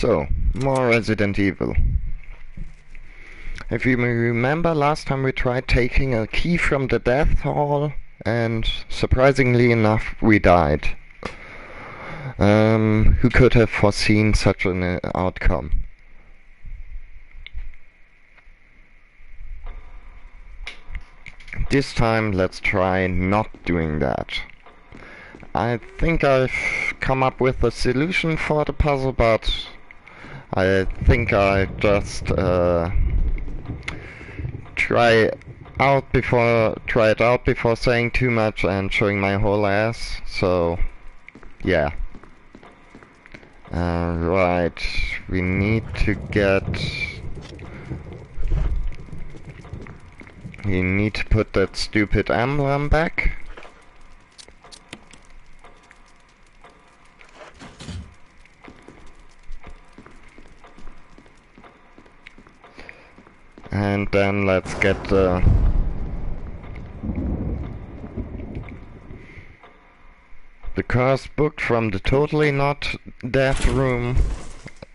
So, more Resident Evil. If you remember, last time we tried taking a key from the death hall, and surprisingly enough, we died. Who could have foreseen such an outcome? This time, let's try not doing that. I think I've come up with a solution for the puzzle, but I think I just try it out before saying too much and showing my whole ass. So, yeah. Right, we need to put that stupid emblem back. And then let's get the curse book from the totally not death room,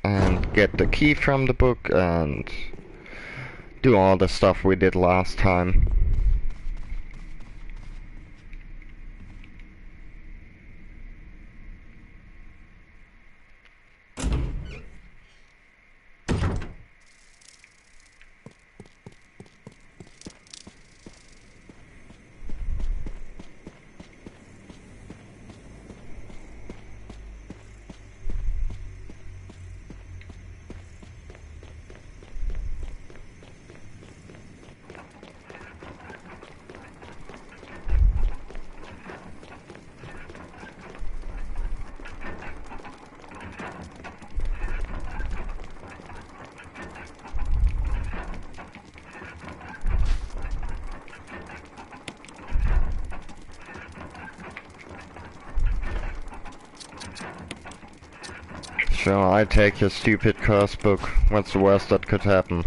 and get the key from the book, and do all the stuff we did last time. Sure, I take your stupid curse book. What's the worst that could happen?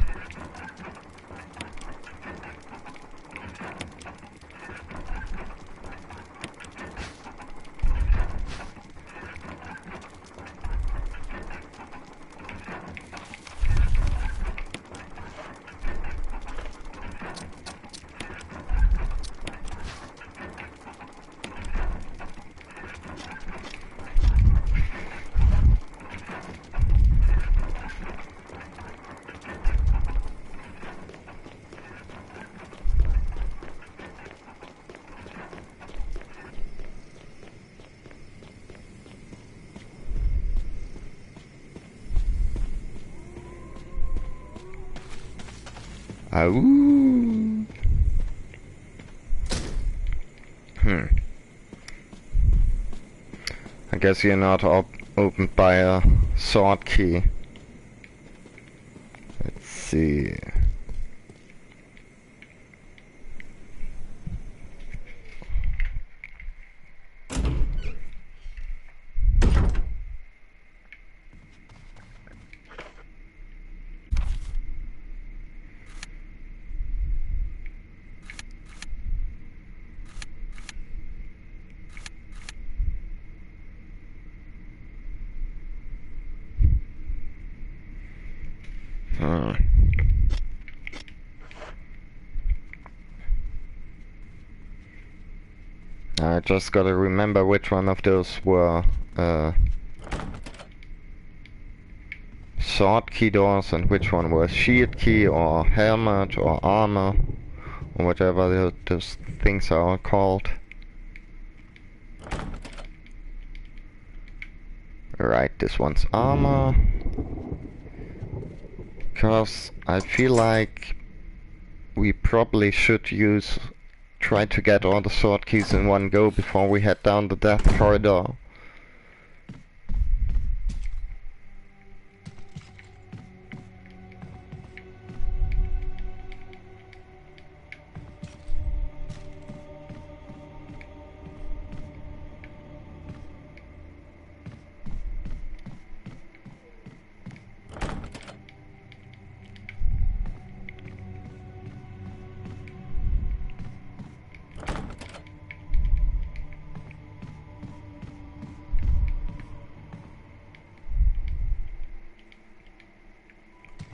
Ooh. I guess you're not opened by a sword key. Let's see. I just gotta remember which one of those were sword key doors and which one was shield key or helmet or armor or whatever those things are called. Right, this one's armor. Because I feel like we probably should try to get all the sword keys in one go before we head down the death corridor.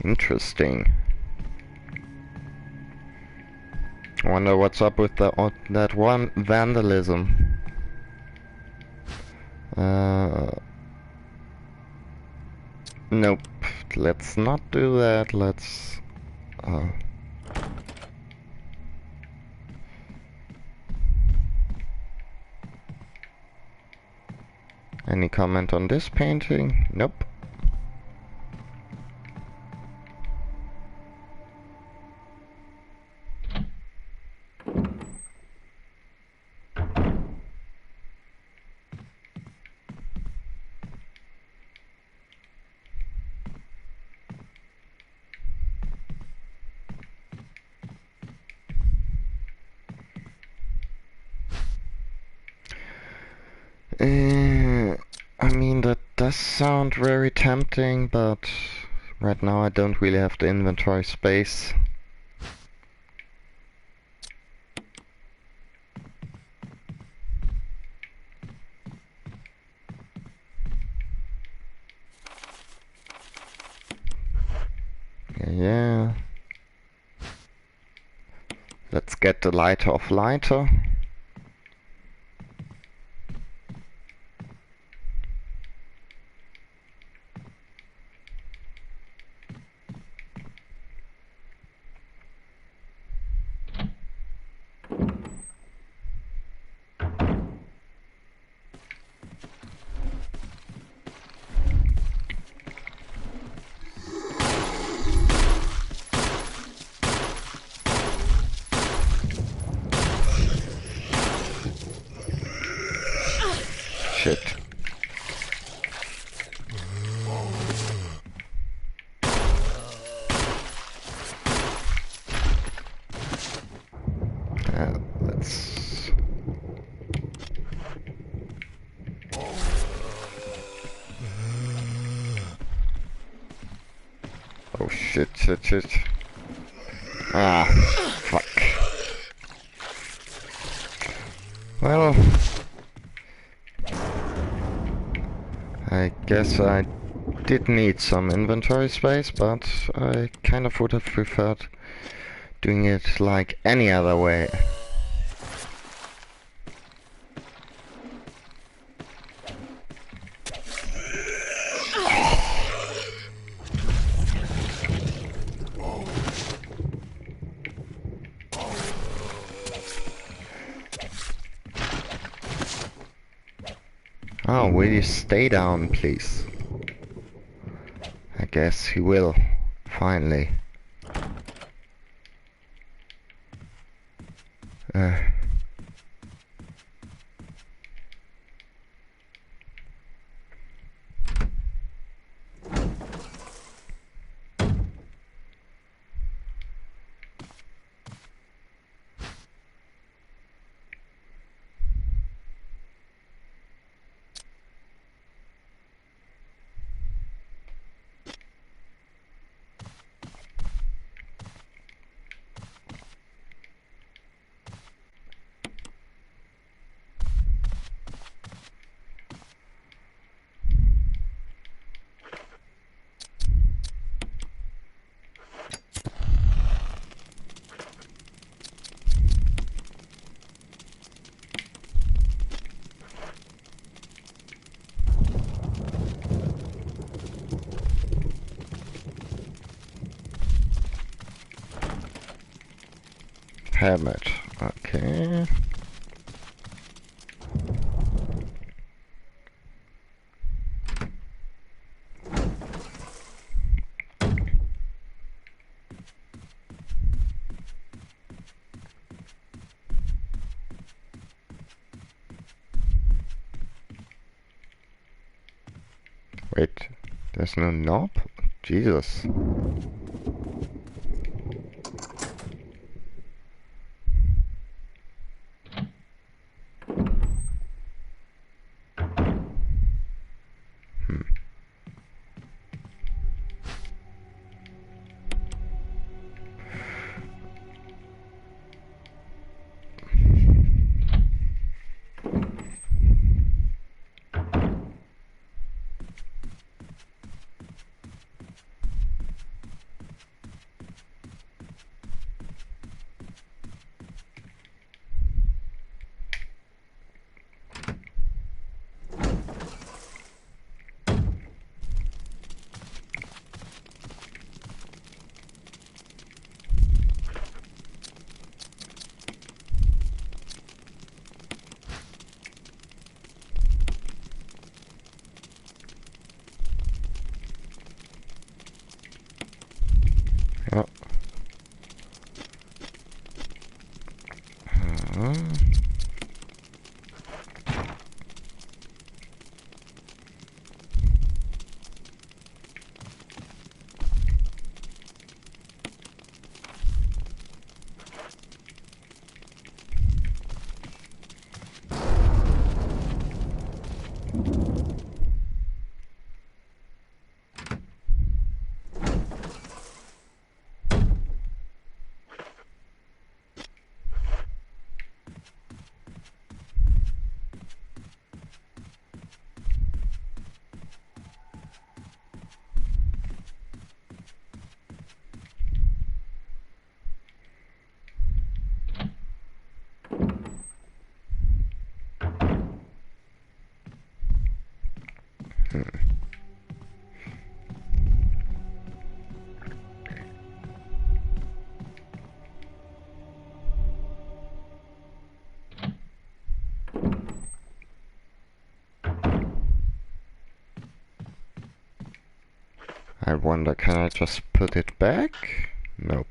Interesting. I wonder what's up with that one vandalism. Nope. Let's not do that. Let's... Any comment on this painting? Nope. I mean, that does sound very tempting, but right now I don't really have the inventory space. Yeah. Let's get the lighter of lighter. Shit. Let's... Oh shit, shit. Ah, fuck. Well... I guess I did need some inventory space, but I kind of would have preferred doing it like any other way. Oh, will you stay down, please? I guess he will, finally. Helmet, okay. Wait, there's no knob? Jesus. Huh? I wonder, can I just put it back? Nope.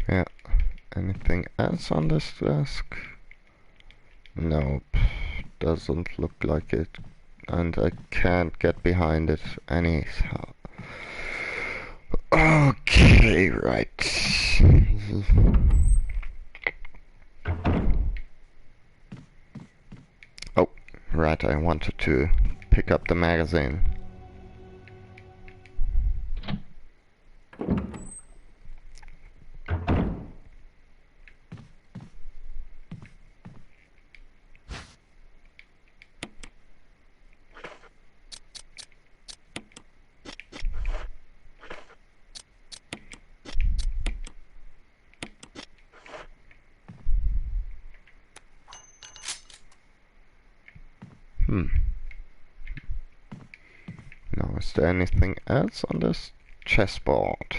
Yeah. Anything else on this desk? Nope. Doesn't look like it. And I can't get behind it anyhow. Okay, right. Oh, right, I wanted to pick up the magazine. Now, is there anything else on this chessboard?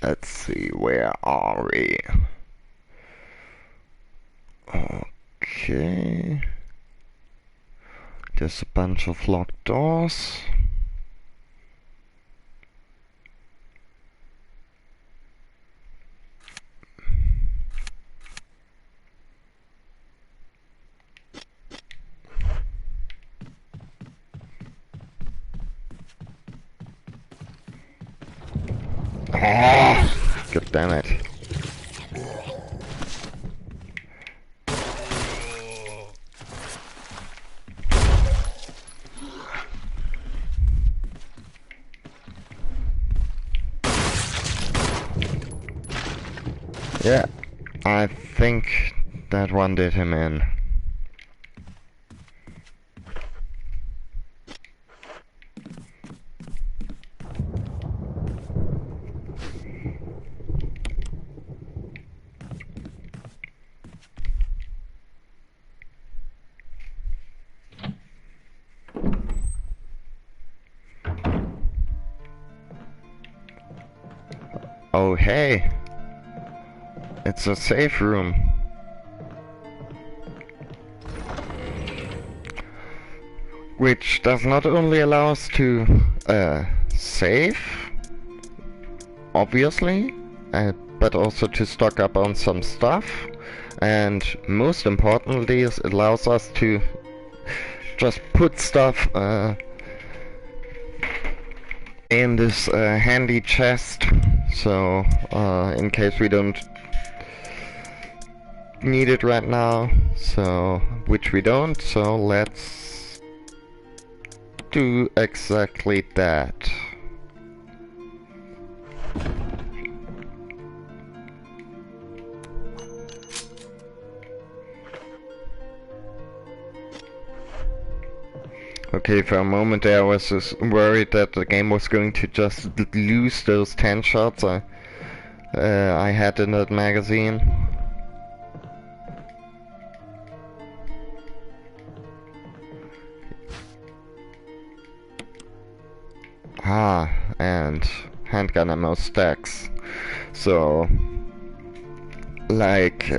Let's see, where are we? Okay. There's a bunch of locked doors. Oh, god damn it. Yeah, I think that one did him in. Oh hey, it's a safe room. Which does not only allow us to save, obviously, but also to stock up on some stuff. And most importantly, it allows us to just put stuff in this handy chest, so in case we don't need it right now, so which we don't, so let's do exactly that. Okay, for a moment there I was just worried that the game was going to just lose those 10 shots I had in that magazine. Ah, and handgun ammo stacks. So, like,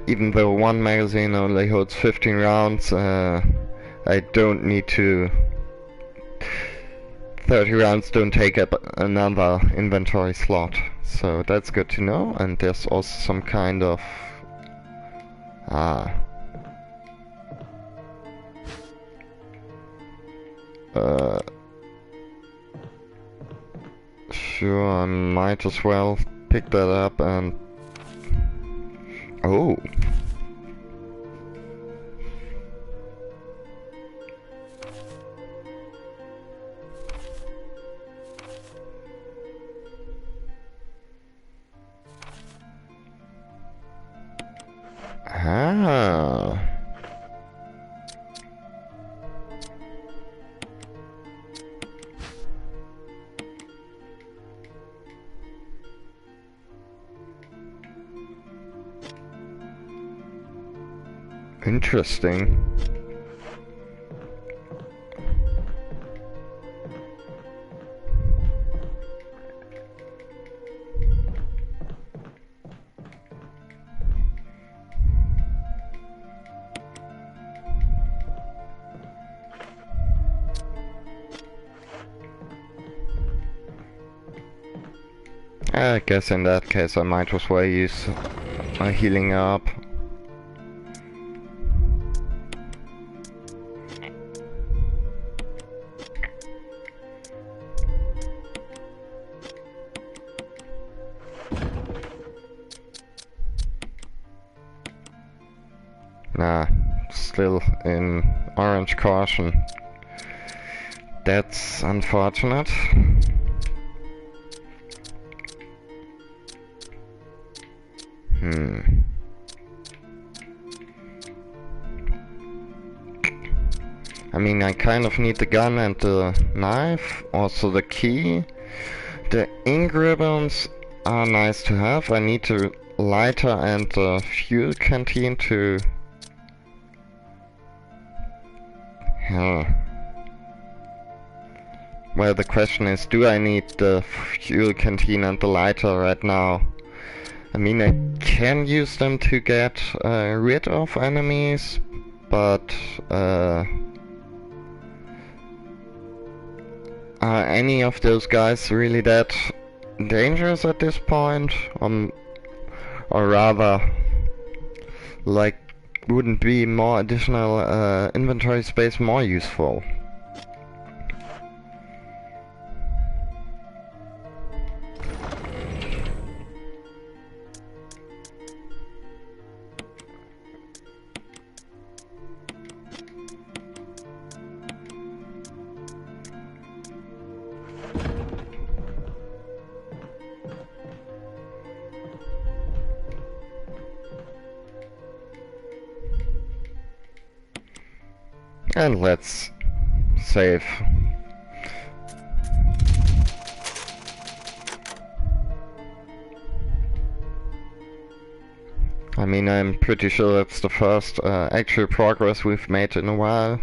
even though one magazine only holds 15 rounds, I don't need to... 30 rounds don't take up another inventory slot. So that's good to know, and there's also some kind of... Ah... Sure, I might as well pick that up and... Oh! Ah! Interesting. I guess in that case I might as well use my healing up. Nah, still in orange caution. That's unfortunate. I mean, I kind of need the gun and the knife, also the key. The ink ribbons are nice to have. I need the lighter and the fuel canteen to... Huh. Well, the question is, do I need the fuel canteen and the lighter right now? I mean, I can use them to get rid of enemies, but are any of those guys really that dangerous at this point? Or rather, like, wouldn't be more additional inventory space more useful? And let's save. I mean, I'm pretty sure that's the first actual progress we've made in a while,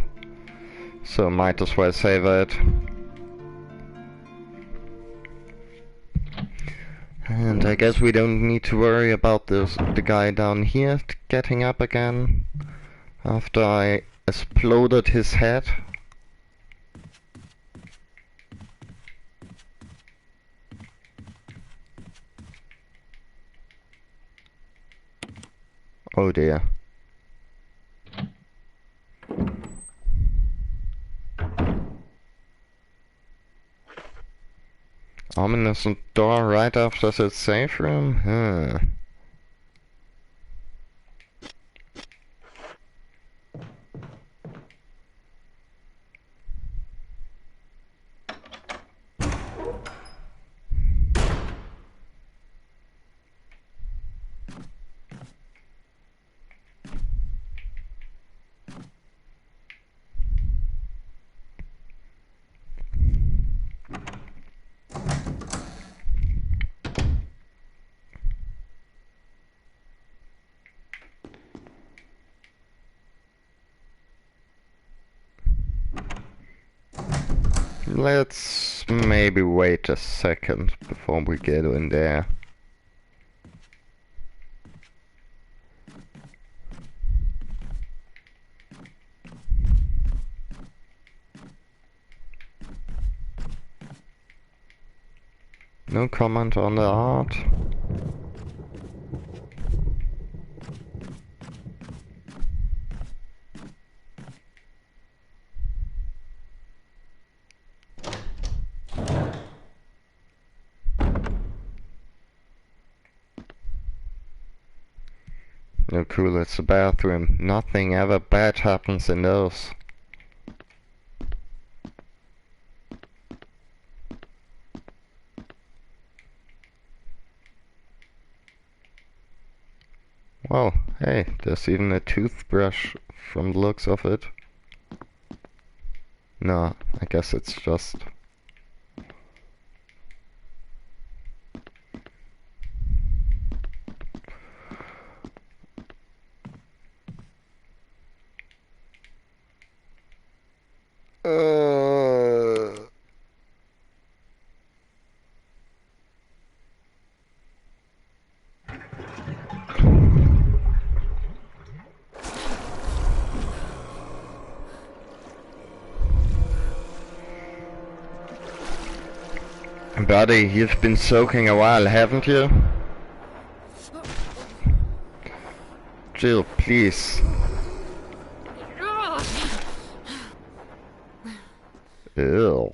so might as well save it. And I guess we don't need to worry about the guy down here getting up again after I exploded his head. Oh dear. Ominous door right after the safe room? Huh. Let's maybe wait a second before we get in there. No comment on the art. No, cool, it's a bathroom. Nothing ever bad happens in those. Well, hey, there's even a toothbrush from the looks of it. No, I guess it's just... Buddy, you've been soaking a while, haven't you? Jill, please. Ew.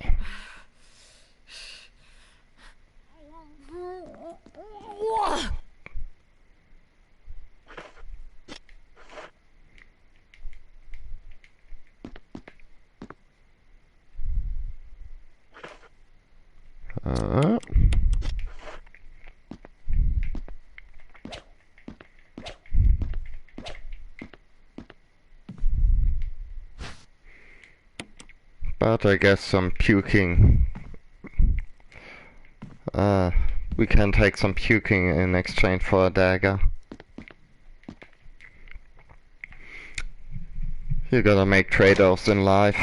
But I guess some puking. We can take some puking in exchange for a dagger. You gotta make trade-offs in life.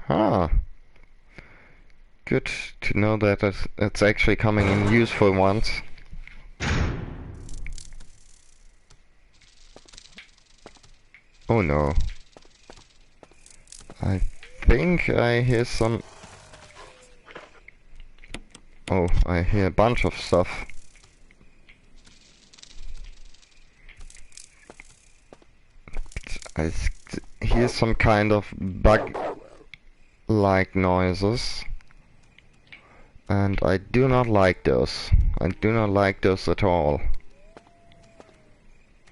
Huh. Good to know that it's actually coming in useful ones. Oh no. I think I hear some... Oh, I hear a bunch of stuff. I hear some kind of bug-like noises. And I do not like those. I do not like those at all.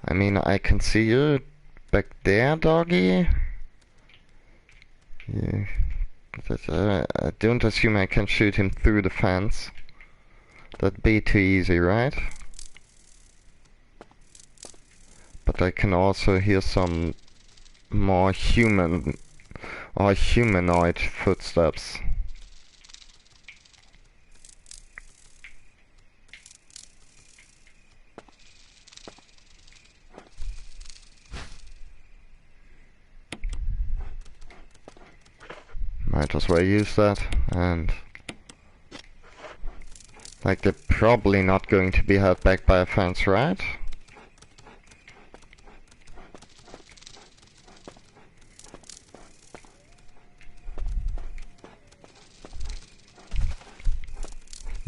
I mean, I can see you back there, doggy. Yeah. I don't assume I can shoot him through the fence. That'd be too easy, right? But I can also hear some more human or humanoid footsteps. Might as well use that, and like they're probably not going to be held back by a fence, right?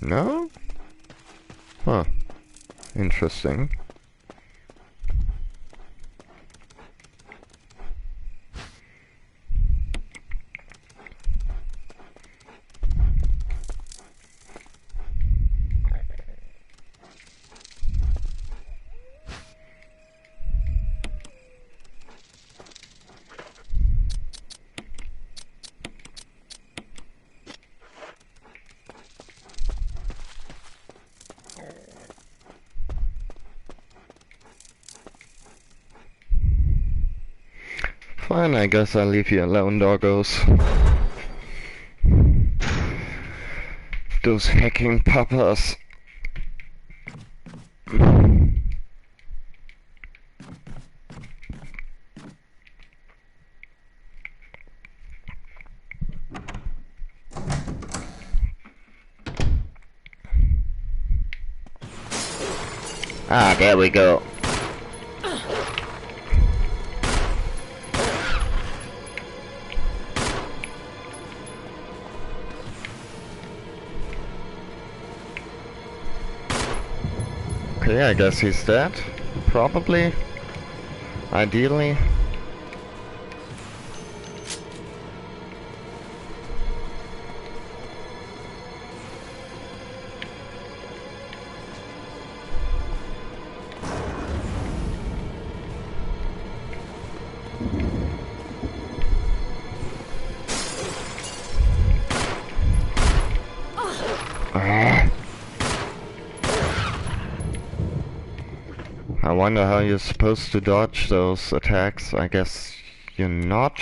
No? Huh. Interesting. Fine, I guess I'll leave you alone, doggos. Those hacking papas. Ah, there we go. Okay, I guess he's dead. Probably. Ideally. I wonder how you're supposed to dodge those attacks. I guess you're not.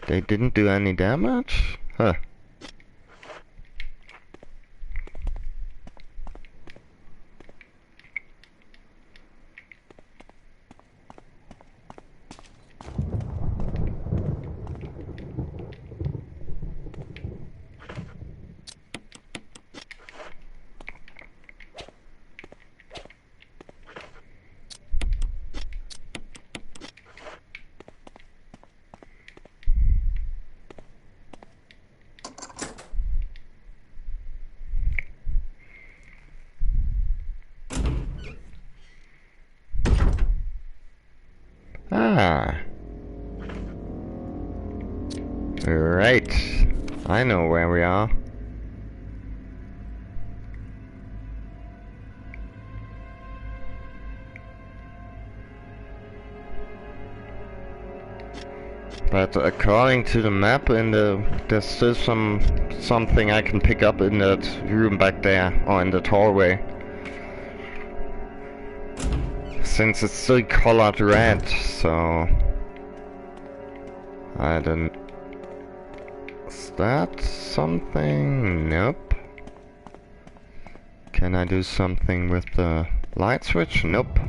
They didn't do any damage? Huh. Ah. Right. I know where we are. But according to the map, there's still something I can pick up in that room back there, or in the hallway. Since it's still colored red, so I don't. Is that something? Nope. Can I do something with the light switch? Nope.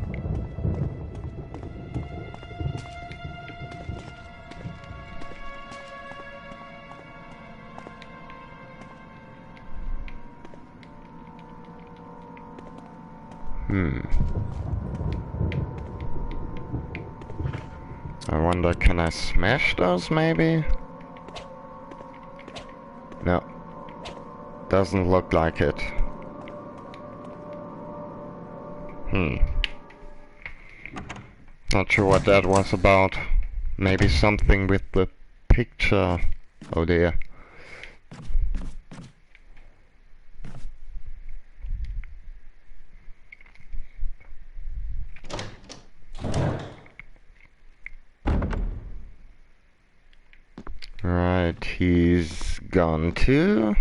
I wonder, can I smash those maybe? No. Doesn't look like it. Not sure what that was about. Maybe something with the picture. Oh dear. Right, he's gone too.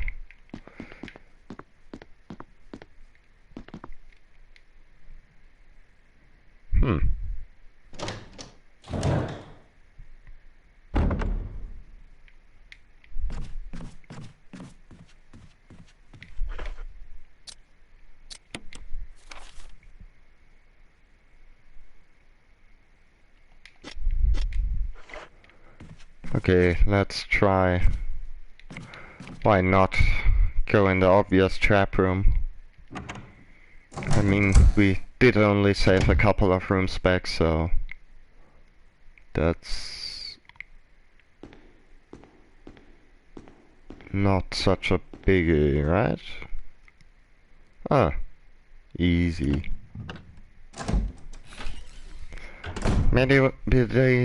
Okay, let's try. Why not go in the obvious trap room? I mean, we did only save a couple of rooms back, so that's not such a biggie, right? Ah, easy. Maybe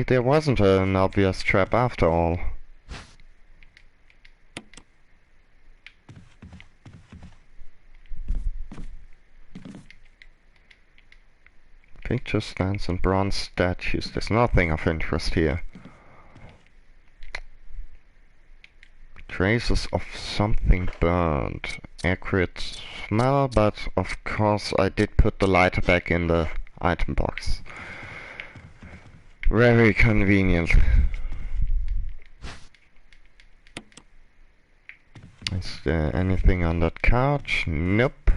there wasn't an obvious trap after all. Picture stands and bronze statues. There's nothing of interest here. Traces of something burned. Accurate smell, but of course I did put the lighter back in the item box. Very convenient. Is there anything on that couch? Nope.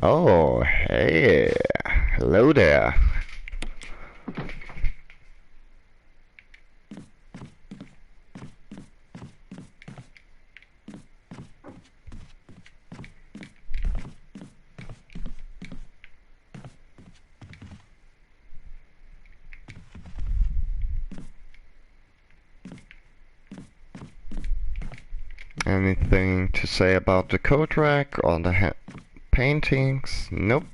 Oh, hey. Hello there. Anything to say about the coat rack or the paintings? Nope.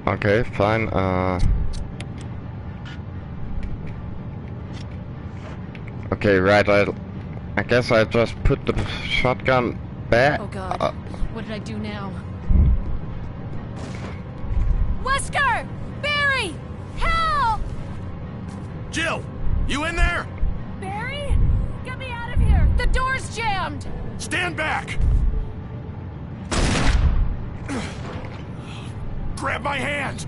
Okay, fine, okay, right, I guess I just put the shotgun back. Oh god, what did I do now? Wesker! Barry! Help! Jill! You in there? Barry? Get me out of here! The door's jammed! Stand back! Grab my hand!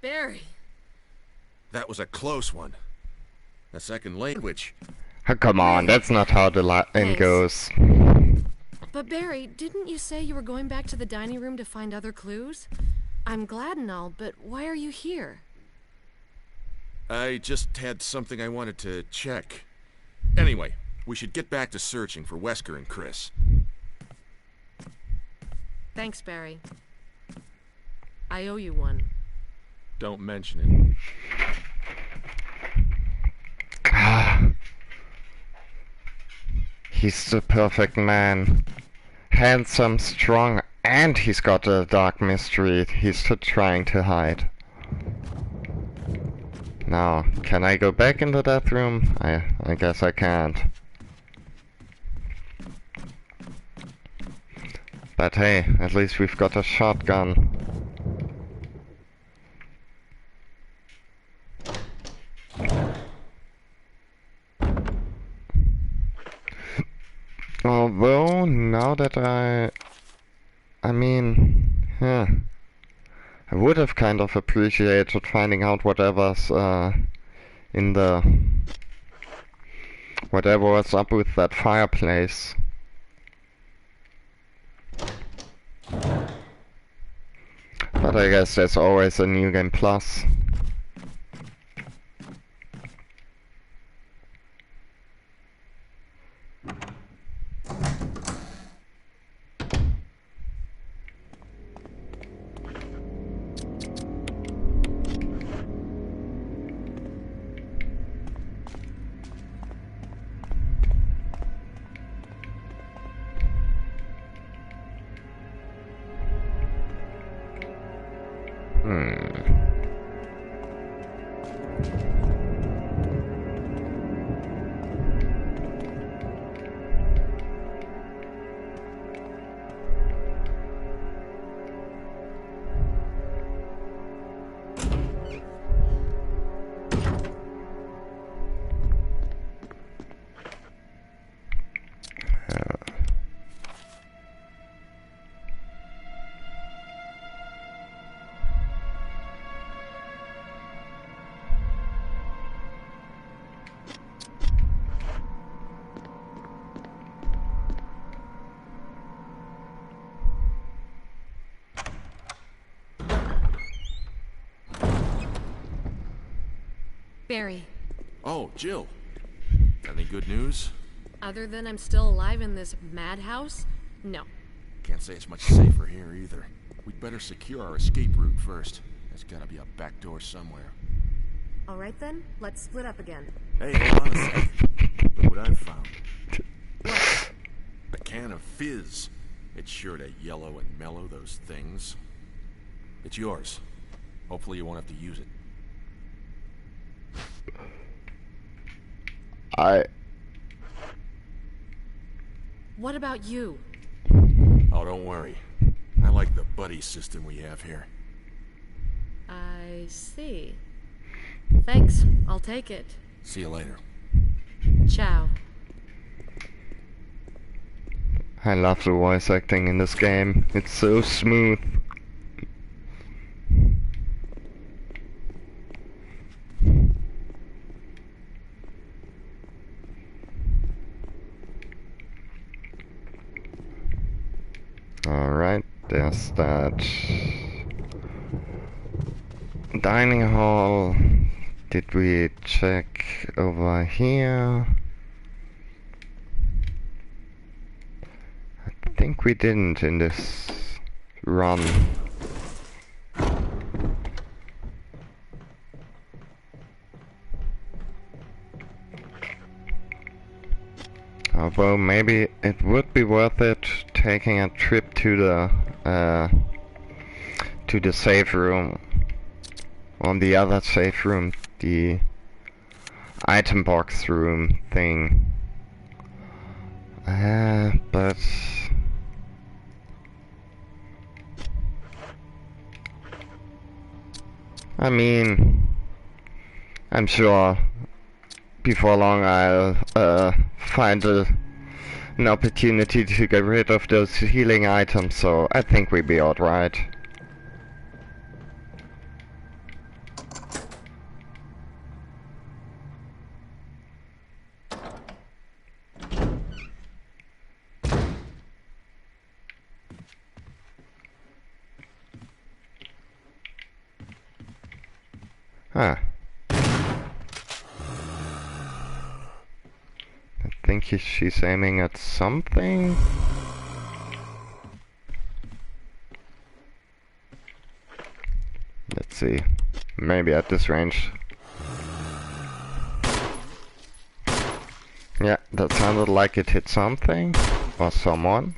Barry. That was a close one. A second language. Oh, come on, that's not how the end Thanks. goes. But Barry, didn't you say you were going back to the dining room to find other clues? I'm glad and all, but why are you here? I just had something I wanted to check. Anyway, we should get back to searching for Wesker and Chris. Thanks, Barry. I owe you one. Don't mention it. He's the perfect man. Handsome, strong, and he's got a dark mystery he's trying to hide. Now, can I go back into that room? I guess I can't. But hey, at least we've got a shotgun. Although, now that I mean, yeah, I would have kind of appreciated finding out whatever's in the, whatever was up with that fireplace. But I guess there's always a New Game Plus. Barry. Oh, Jill. Got any good news? Other than I'm still alive in this madhouse? No. Can't say it's much safer here either. We'd better secure our escape route first. There's gotta be a back door somewhere. All right then, let's split up again. Hey, hold on a sec. Look what I've found. What? A can of fizz. It's sure to yellow and mellow those things. It's yours. Hopefully you won't have to use it. What about you? Oh, don't worry. I like the buddy system we have here. I see. Thanks. I'll take it. See you later. Ciao. I love the voice acting in this game. It's so smooth. Alright, there's that dining hall. Did we check over here? I think we didn't in this run. Although maybe it would be worth it taking a trip to the safe room. On the other safe room, the item box room thing. But I mean, I'm sure before long I'll find an opportunity to get rid of those healing items, so I think we'll be alright. Huh. I think she's aiming at something. Let's see. Maybe at this range. Yeah, that sounded like it hit something. Or someone.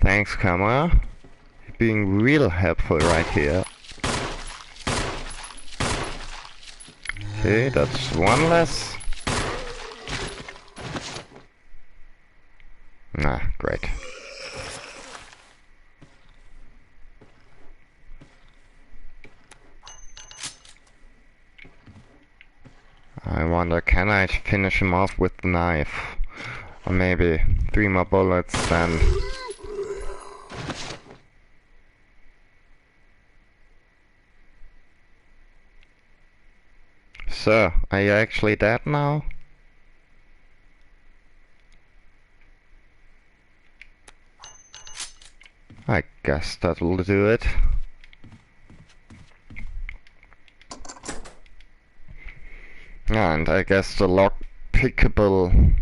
Thanks, camera. You're being real helpful right here. Okay, that's one less. Ah, great. I wonder, can I finish him off with the knife? Or maybe 3 more bullets, then... So, are you actually dead now? I guess that'll do it. And I guess the lock-pickable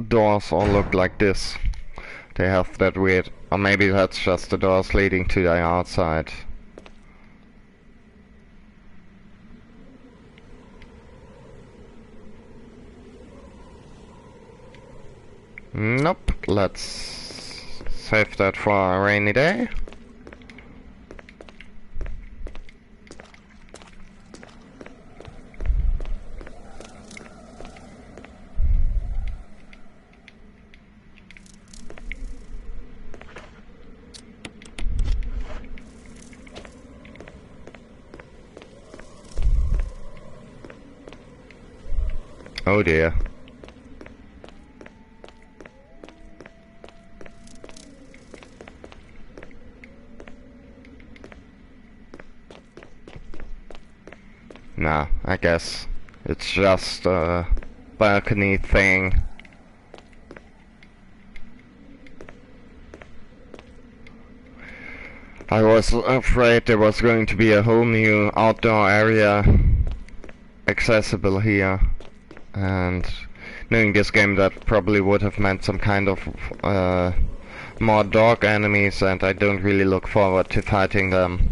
doors all look like this. They have that weird... Or maybe that's just the doors leading to the outside. Nope, let's save that for a rainy day. Oh dear. Nah, I guess it's just a balcony thing. I was afraid there was going to be a whole new outdoor area accessible here, and Knowing this game, that probably would have meant some kind of more dog enemies, and I don't really look forward to fighting them.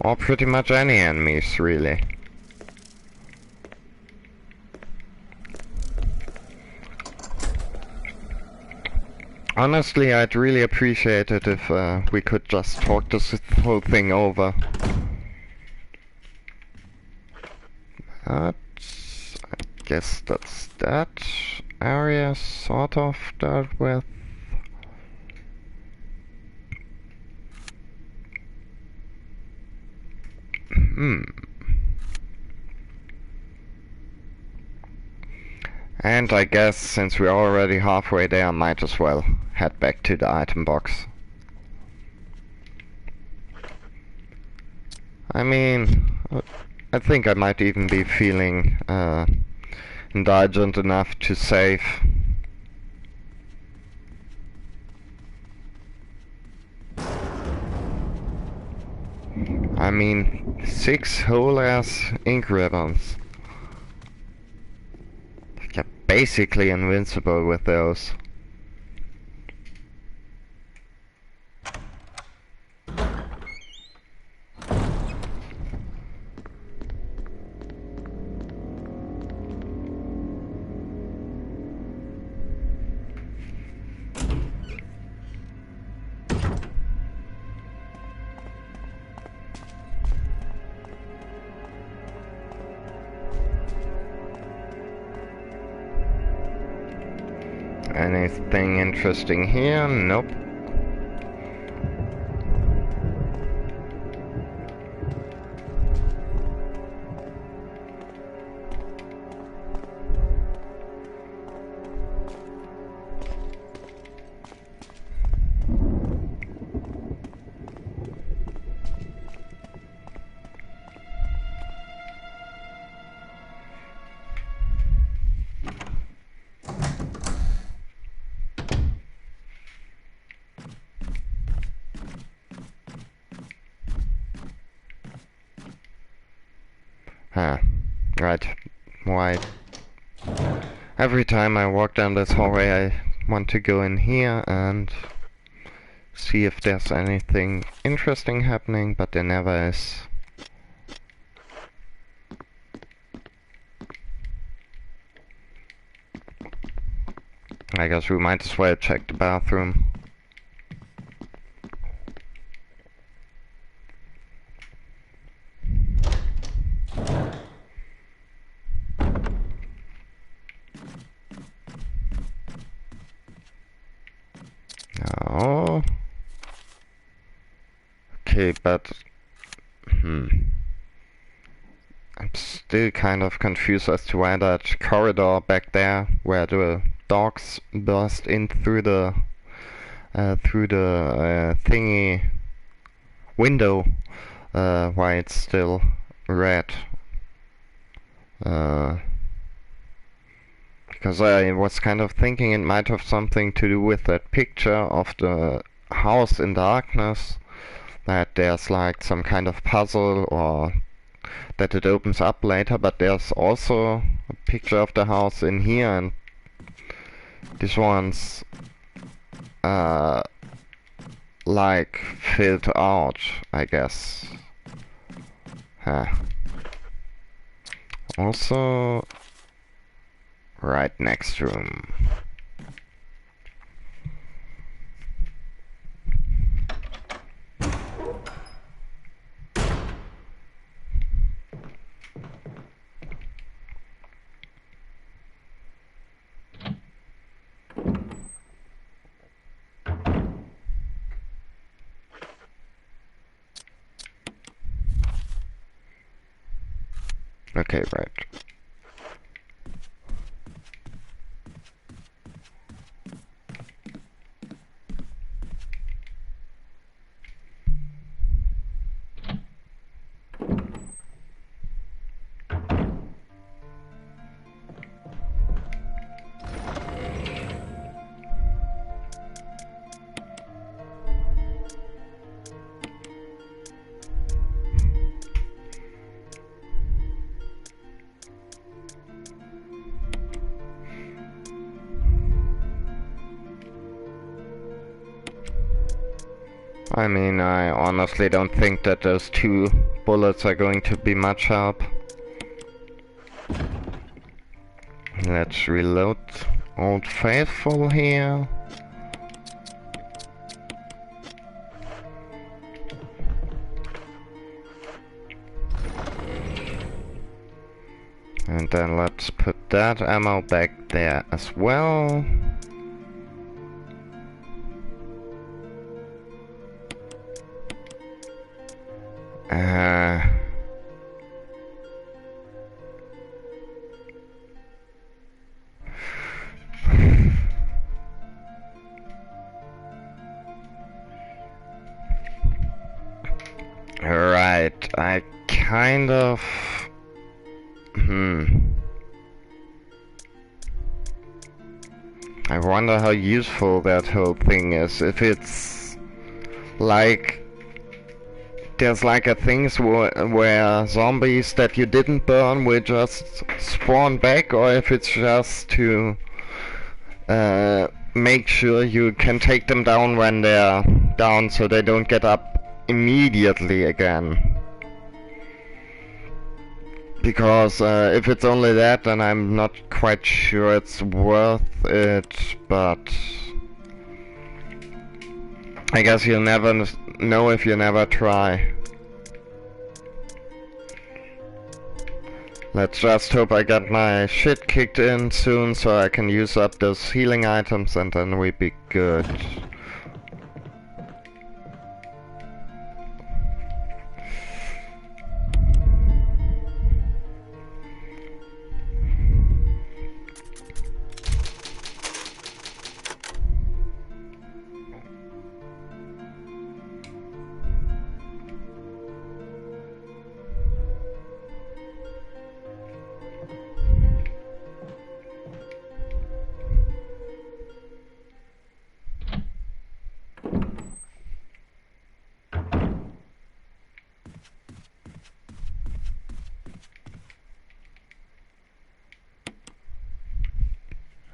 Or pretty much any enemies, really. Honestly, I'd really appreciate it if we could just talk this whole thing over. But I guess that's that area sort of dealt with. And I guess since we're already halfway there, I might as well head back to the item box. I mean, I think I might even be feeling indulgent enough to save. I mean, 6 whole ass ink ribbons. You're basically invincible with those. Anything interesting here? Nope. Huh. Right. Why? Every time I walk down this hallway, I want to go in here and see if there's anything interesting happening, but there never is. I guess we might as well check the bathroom. Oh. Okay, but I'm still kind of confused as to why that corridor back there, where the dogs burst in through the thingy window, why it's still red. Because I was kind of thinking it might have something to do with that picture of the house in darkness, that there's like some kind of puzzle or that it opens up later, but there's also a picture of the house in here, and this one's like filled out, I guess. Huh. Also, right next room. Okay, right. I mean, I honestly don't think that those 2 bullets are going to be much help. Let's reload Old Faithful here. And then let's put that ammo back there as well. Right, I kind of... I wonder how useful that whole thing is. If it's like... There's like a things where zombies that you didn't burn will just spawn back, or if it's just to make sure you can take them down when they're down so they don't get up immediately again. Because if it's only that, then I'm not quite sure it's worth it, but I guess you'll never know if you never try. Let's just hope I get my shit kicked in soon so I can use up those healing items and then we'll be good.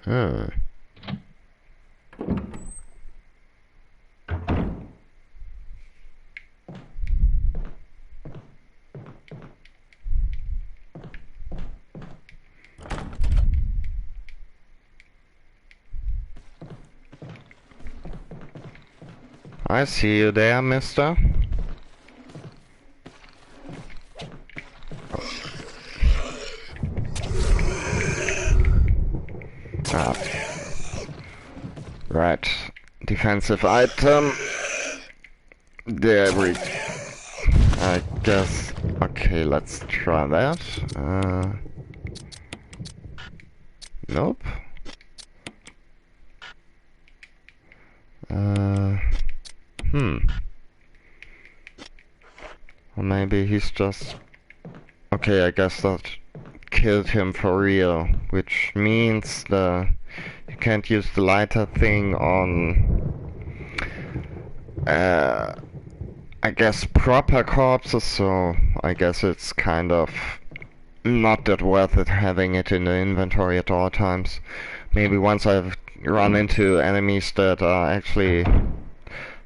Hmm. I see you there, mister. Ah. Right. Defensive item. There we... I guess... Okay, let's try that. Nope. Or maybe he's just... Okay, I guess that killed him for real. Which means you can't use the lighter thing on... I guess proper corpses, so I guess it's kind of not that worth it having it in the inventory at all times. Maybe once I've run into enemies that are actually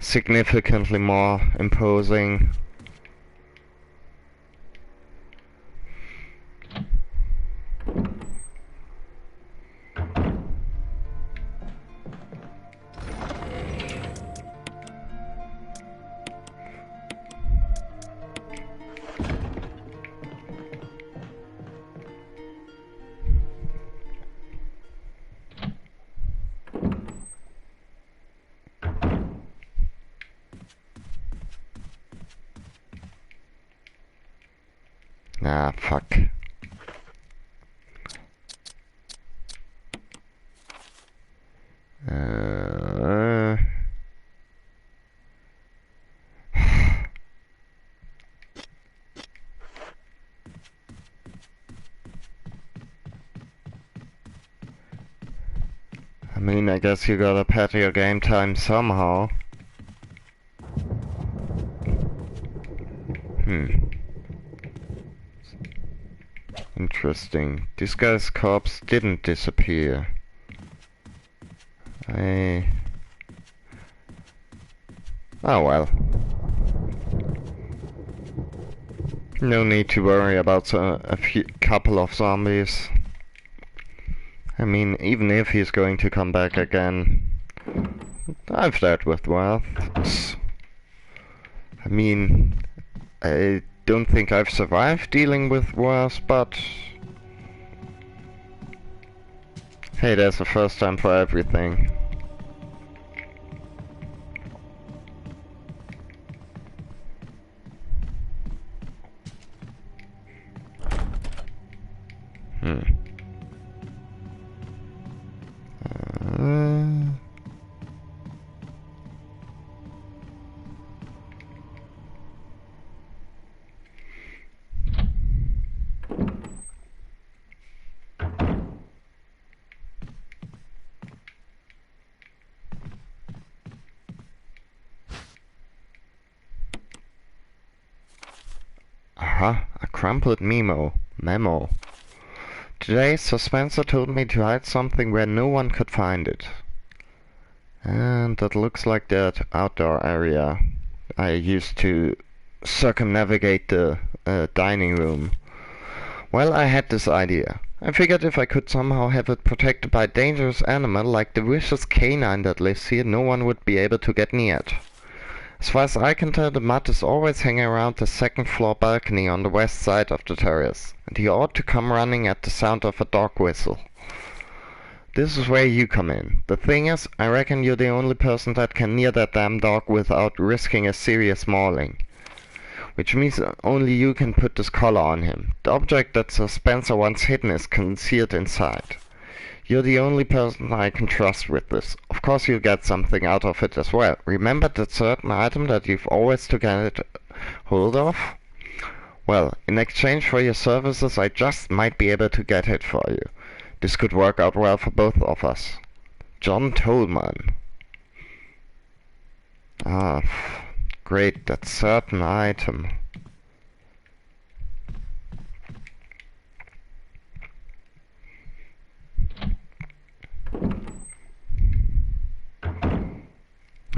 significantly more imposing. Ah, fuck. I mean, I guess you gotta pad your game time somehow. Interesting. This guy's corpse didn't disappear. Oh well. No need to worry about a couple of zombies. I mean, even if he's going to come back again, I've dealt with worse. I mean, I don't think I've survived dealing with worse, but hey, there's a first time for everything. Uh, Aha, a crumpled memo. Today, Sir Spencer told me to hide something where no one could find it. And that looks like that outdoor area I used to circumnavigate the dining room. Well, I had this idea. I figured if I could somehow have it protected by a dangerous animal like the vicious canine that lives here, no one would be able to get near it. As far as I can tell, the mutt is always hanging around the second floor balcony on the west side of the terrace, and he ought to come running at the sound of a dog whistle. This is where you come in. The thing is, I reckon you're the only person that can near that damn dog without risking a serious mauling. Which means only you can put this collar on him. The object that Sir Spencer wants hidden is concealed inside. You're the only person I can trust with this. Of course you'll get something out of it as well. Remember that certain item that you've always to get hold of? Well, in exchange for your services, I just might be able to get it for you. This could work out well for both of us. John Tolman. Ah, great, that certain item.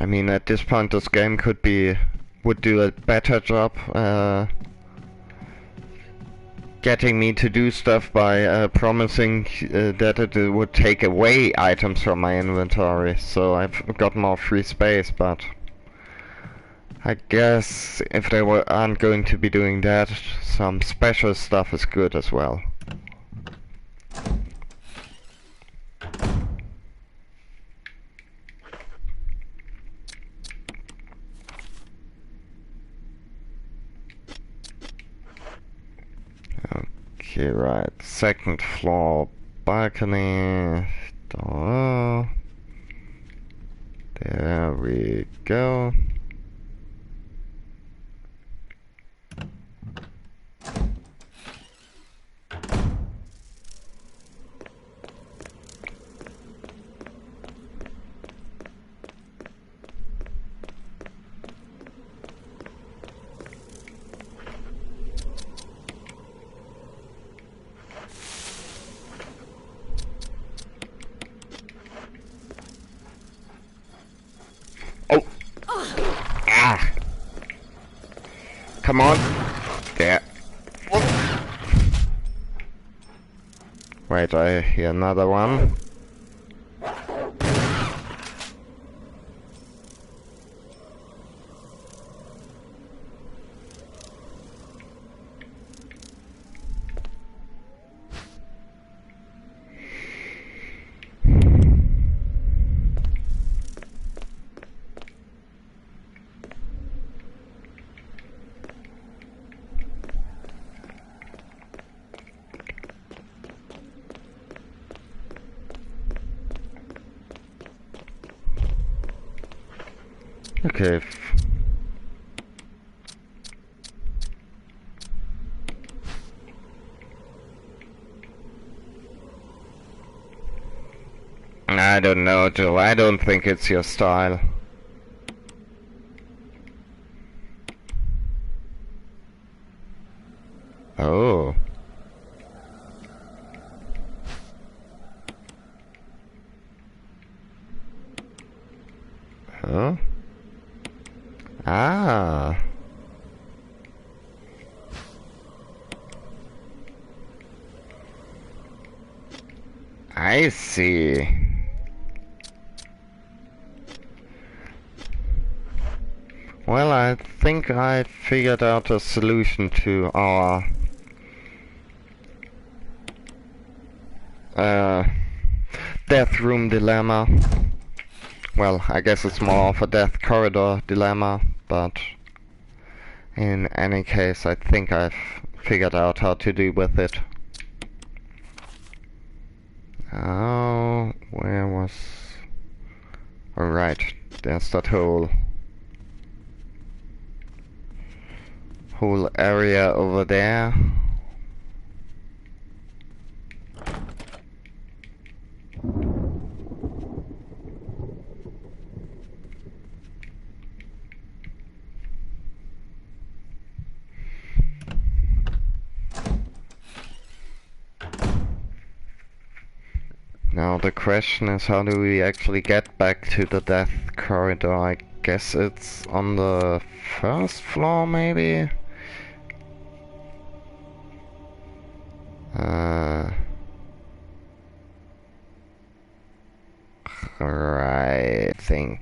I mean, at this point, this game would do a better job getting me to do stuff by promising that it would take away items from my inventory, so I've got more free space, but I guess if they aren't going to be doing that, some special stuff is good as well. Okay, right. Second floor balcony. Door. There we go. Oh! Ah! Come on! There. Wait, I hear another one. Okay. I don't know, Joe. I don't think it's your style. Oh. Huh? Ah. I see. Well, I think I figured out a solution to our death room dilemma. Well, I guess it's more of a death corridor dilemma, but in any case, I think I've figured out how to deal with it. Oh, where was... Alright, there's that whole area over there. Now the question is, how do we actually get back to the death corridor? I guess it's on the first floor, maybe? Right, I think.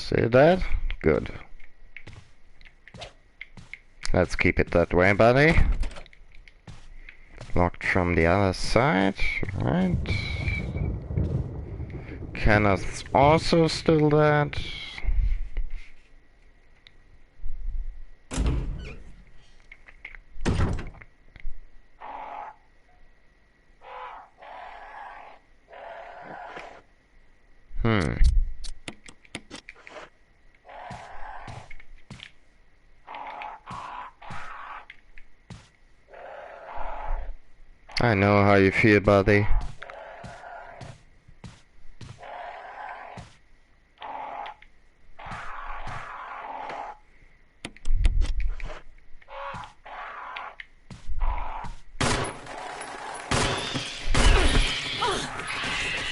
See that? Good. Let's keep it that way, buddy. Locked from the other side, right? Kenneth's also still dead. I know how you feel, buddy.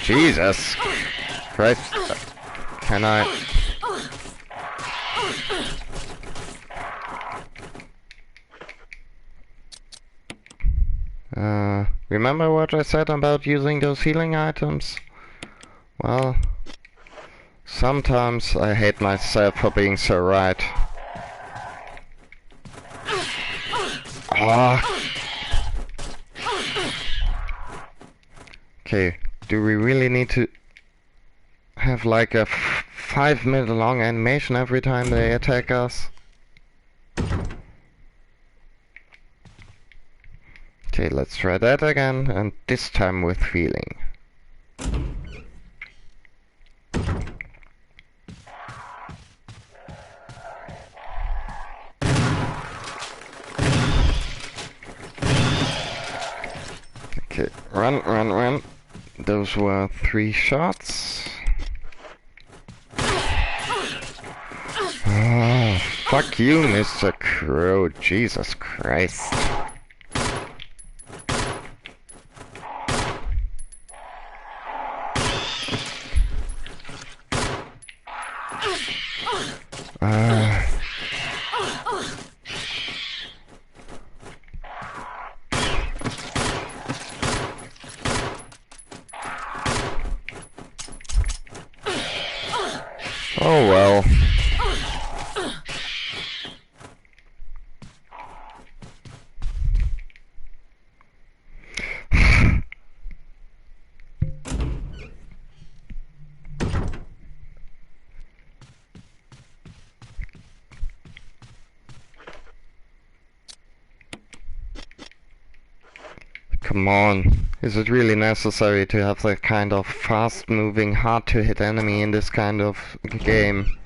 Jesus Christ. Can I... remember what I said about using those healing items? Well, sometimes I hate myself for being so right. Ah. Okay, do we really need to have like a 5-minute long animation every time they attack us? Okay, let's try that again, and this time with feeling. Okay, run, run, run. Those were 3 shots. Oh, fuck you, Mr. Crow. Jesus Christ. Oh well. Come on. Is it really necessary to have that kind of fast-moving, hard-to-hit enemy in this kind of game?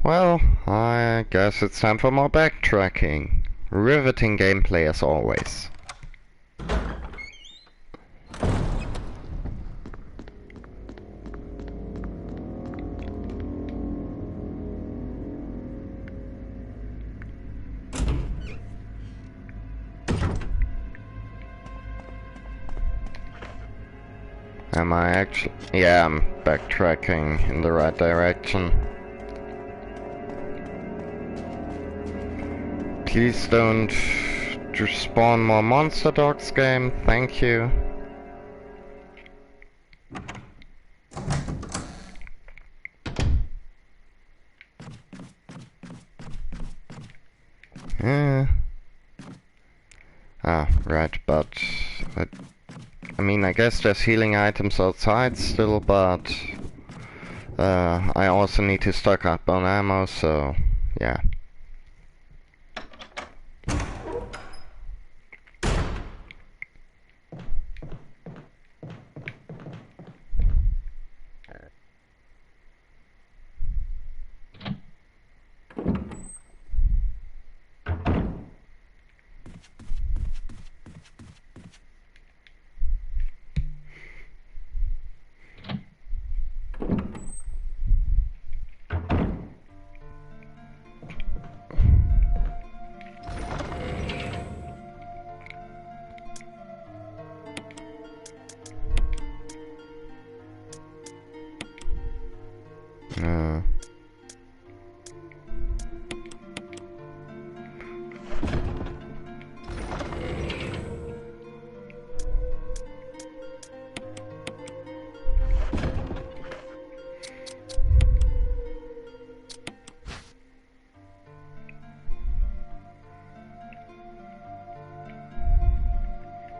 Well, I guess it's time for more backtracking. Riveting gameplay as always. Am I actually... Yeah, I'm backtracking in the right direction. Please don't spawn more monster dogs, game. Thank you. Yeah. Ah, right, but... I mean, I guess there's healing items outside still, but... I also need to stock up on ammo, so... yeah.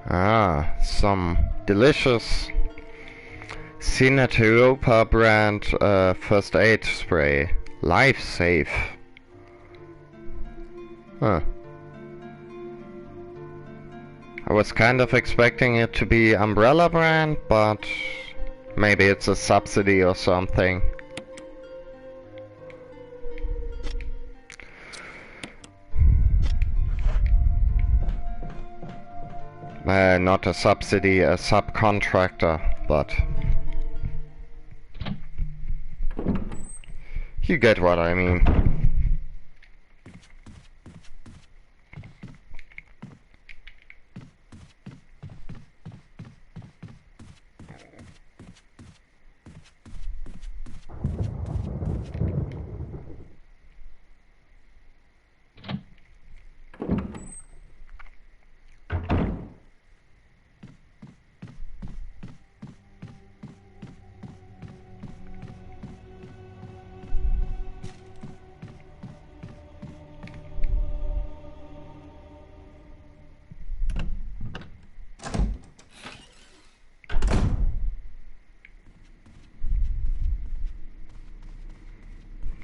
Ah, some delicious Sinatra brand first aid spray. Life safe. Huh. I was kind of expecting it to be Umbrella brand, but maybe it's a subsidy or something. Not a subsidy, a subcontractor, but you get what I mean.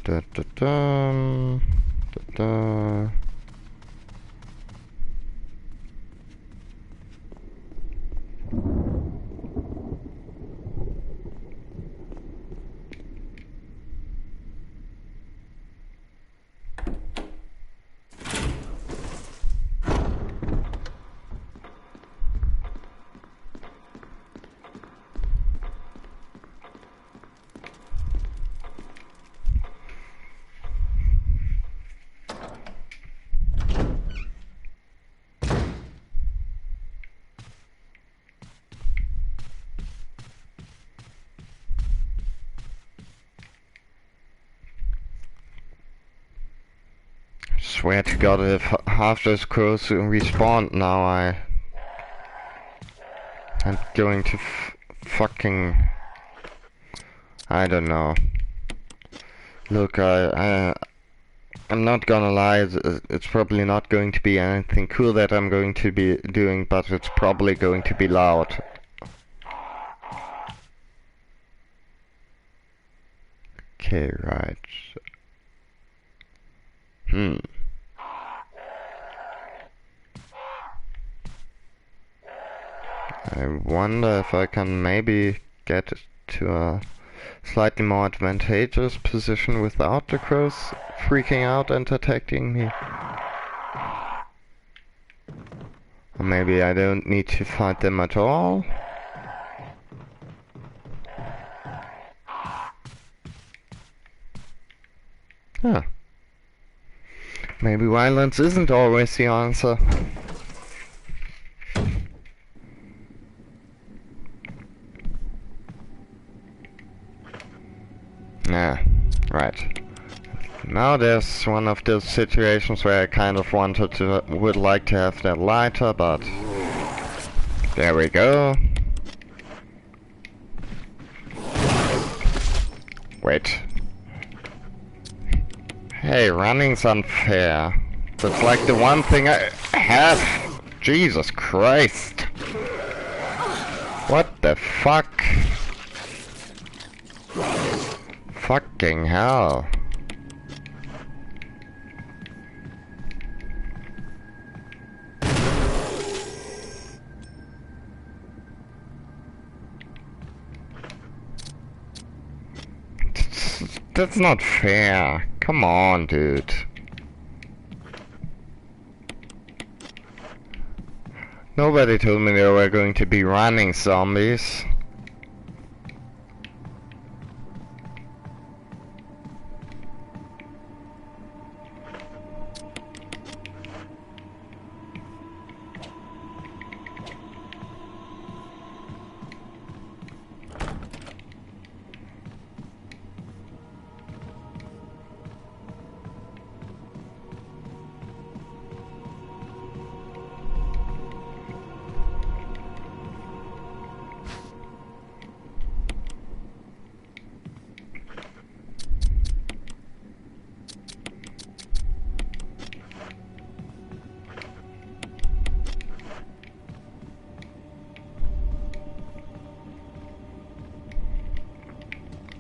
Da, da, da, da, da. swear to God, if half those crows respawned now, I'm going to fucking... I don't know. Look, I'm not gonna lie, it's probably not going to be anything cool that I'm going to be doing, but it's probably going to be loud. Okay, right. I wonder if I can maybe get to a slightly more advantageous position without the crows freaking out and attacking me. Or maybe I don't need to fight them at all. Huh. Maybe violence isn't always the answer. Yeah, right. Now there's one of those situations where I kind of would like to have that lighter, but there we go. Wait. Hey, running's unfair. That's like the one thing I have. Jesus Christ. What the fuck? Fucking hell. That's not fair. Come on, dude. Nobody told me there were going to be running zombies.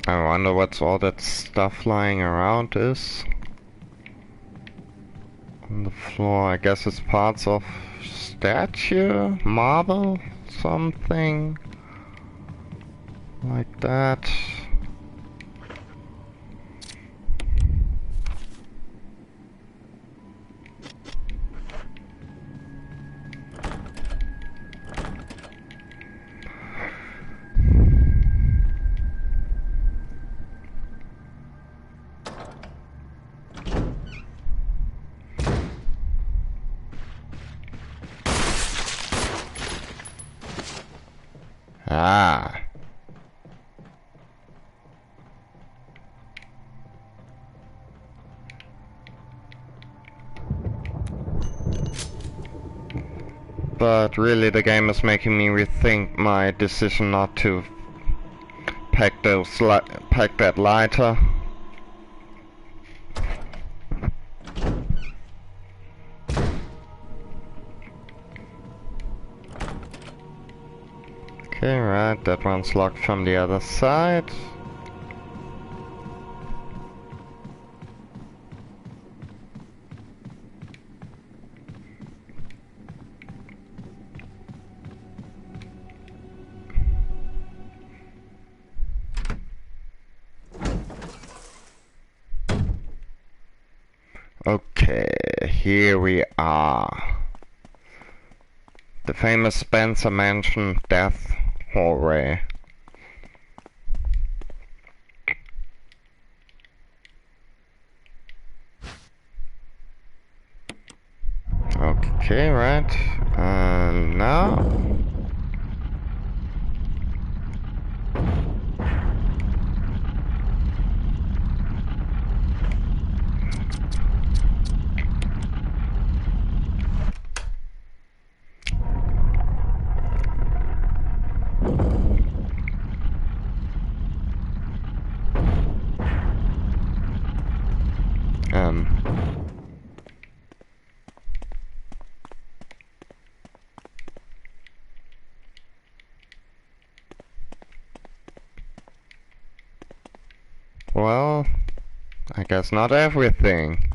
I wonder what's all that stuff lying around is. On the floor, I guess it's parts of statue, marble, something like that. Ah. But really the game is making me rethink my decision not to pack that lighter. Okay, right, that one's locked from the other side. Okay, here we are. The famous Spencer Mansion Death Hallway. Okay, right. Now. Well, I guess not everything.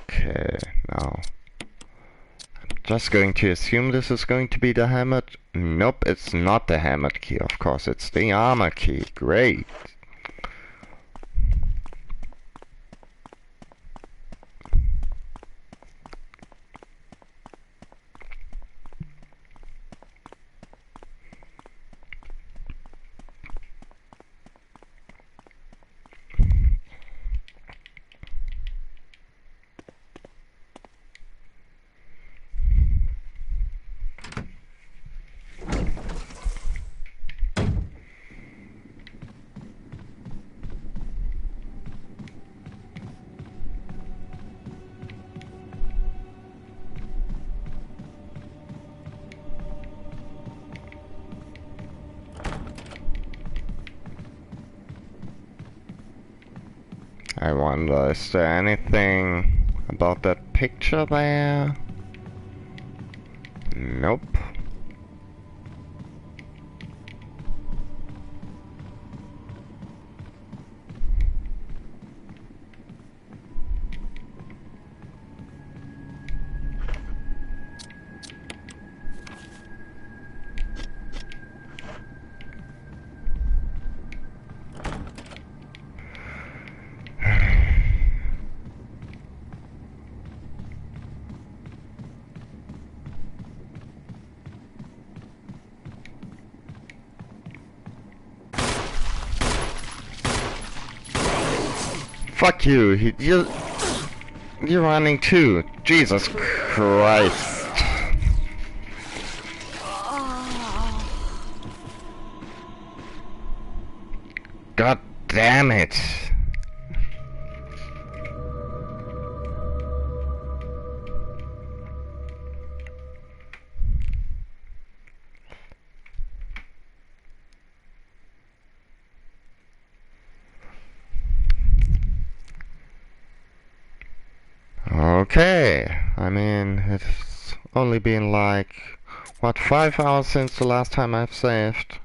Okay, now I'm just going to assume this is going to be the hammered. Nope, it's not the hammered key, of course, it's the armor key. Great. I wonder, is there anything about that picture there? Nope. Fuck you, you're running too. Jesus Christ. God damn it. Okay, I mean, it's only been like, what, 5 hours since the last time I've saved?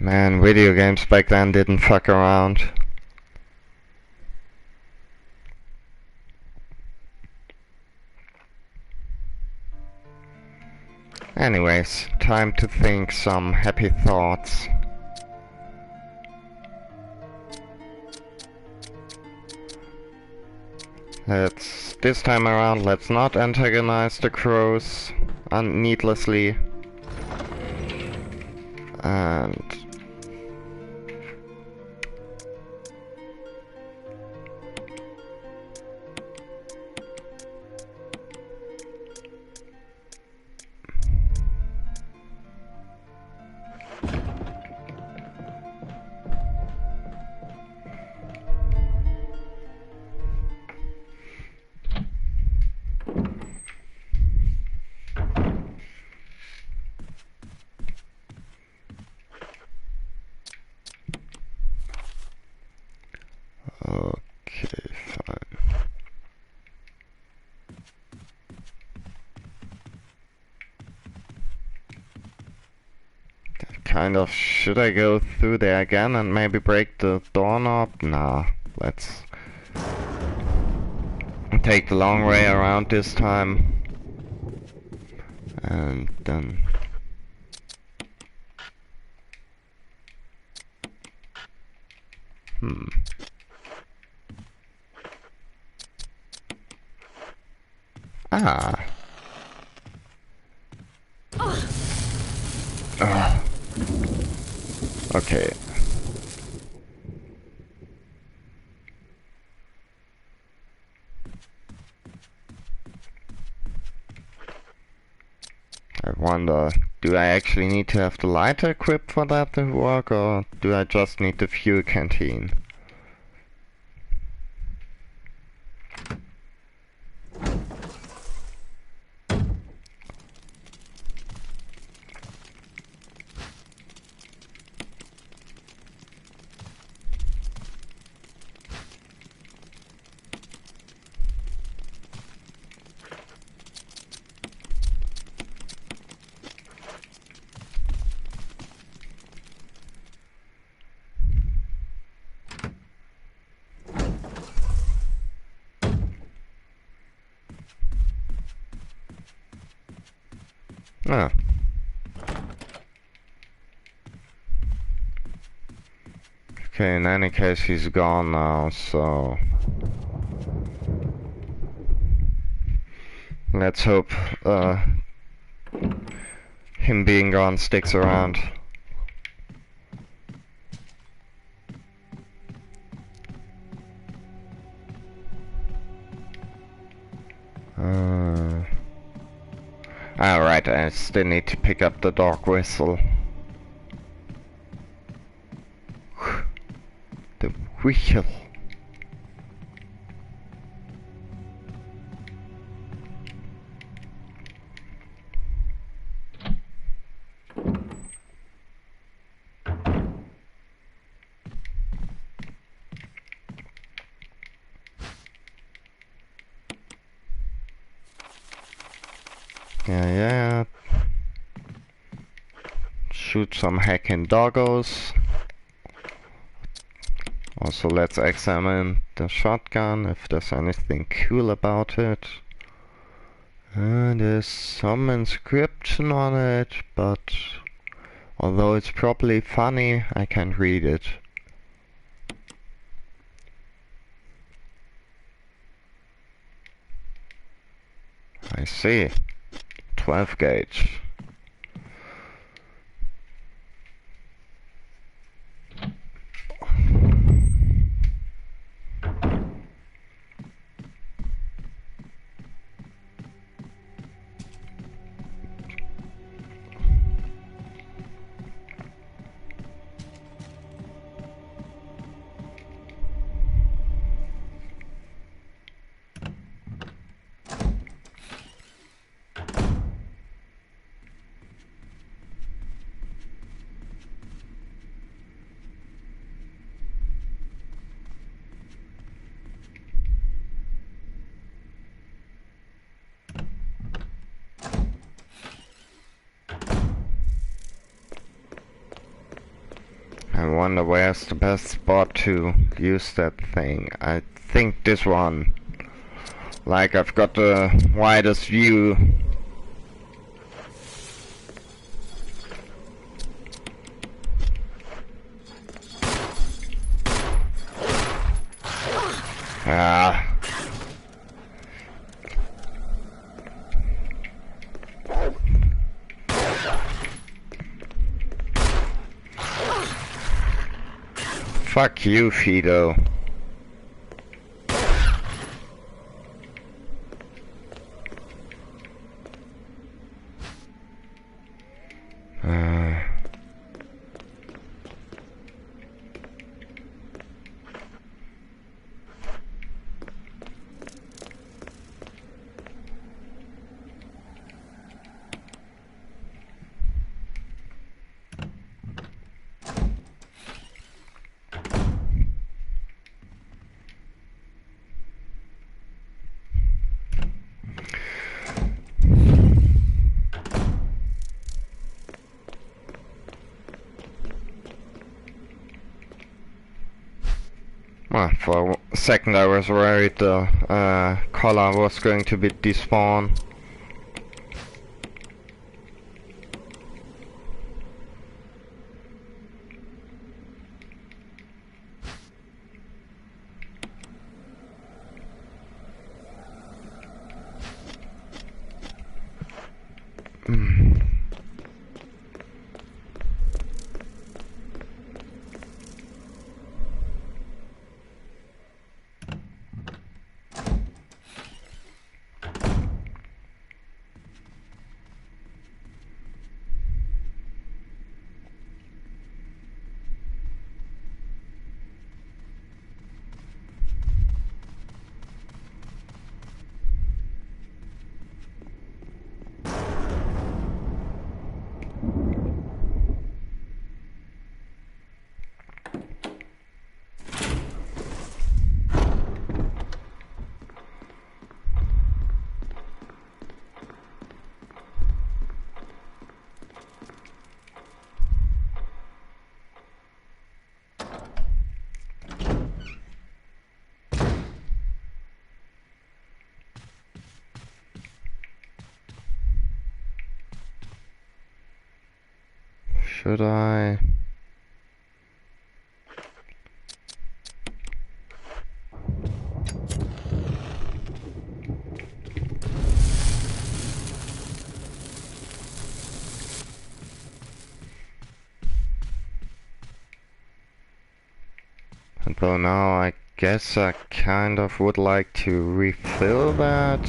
Man, video games back then didn't fuck around. Anyways, time to think some happy thoughts. This time around, let's not antagonize the crows needlessly. And okay, fine. Kind of, should I go through there again and maybe break the doorknob? Nah, let's take the long way around this time. And then Ah. Okay. I wonder, do I actually need to have the lighter equipped for that to work, or do I just need the fuel canteen? Oh. Okay, in any case, he's gone now, so... Let's hope, him being gone sticks around. Alright, I still need to pick up the dog whistle. The whistle. Yeah. Shoot some hacking doggos. Also, let's examine the shotgun, if there's anything cool about it. There's some inscription on it, but although it's probably funny, I can't read it. I see. 12 gauge. I wonder where's the best spot to use that thing. I think this one. Like, I've got the widest view. Ah. Fuck you, Fido. Well, for a second I was worried the collar was going to be despawn. Should I? Though now I guess I kind of would like to refill that,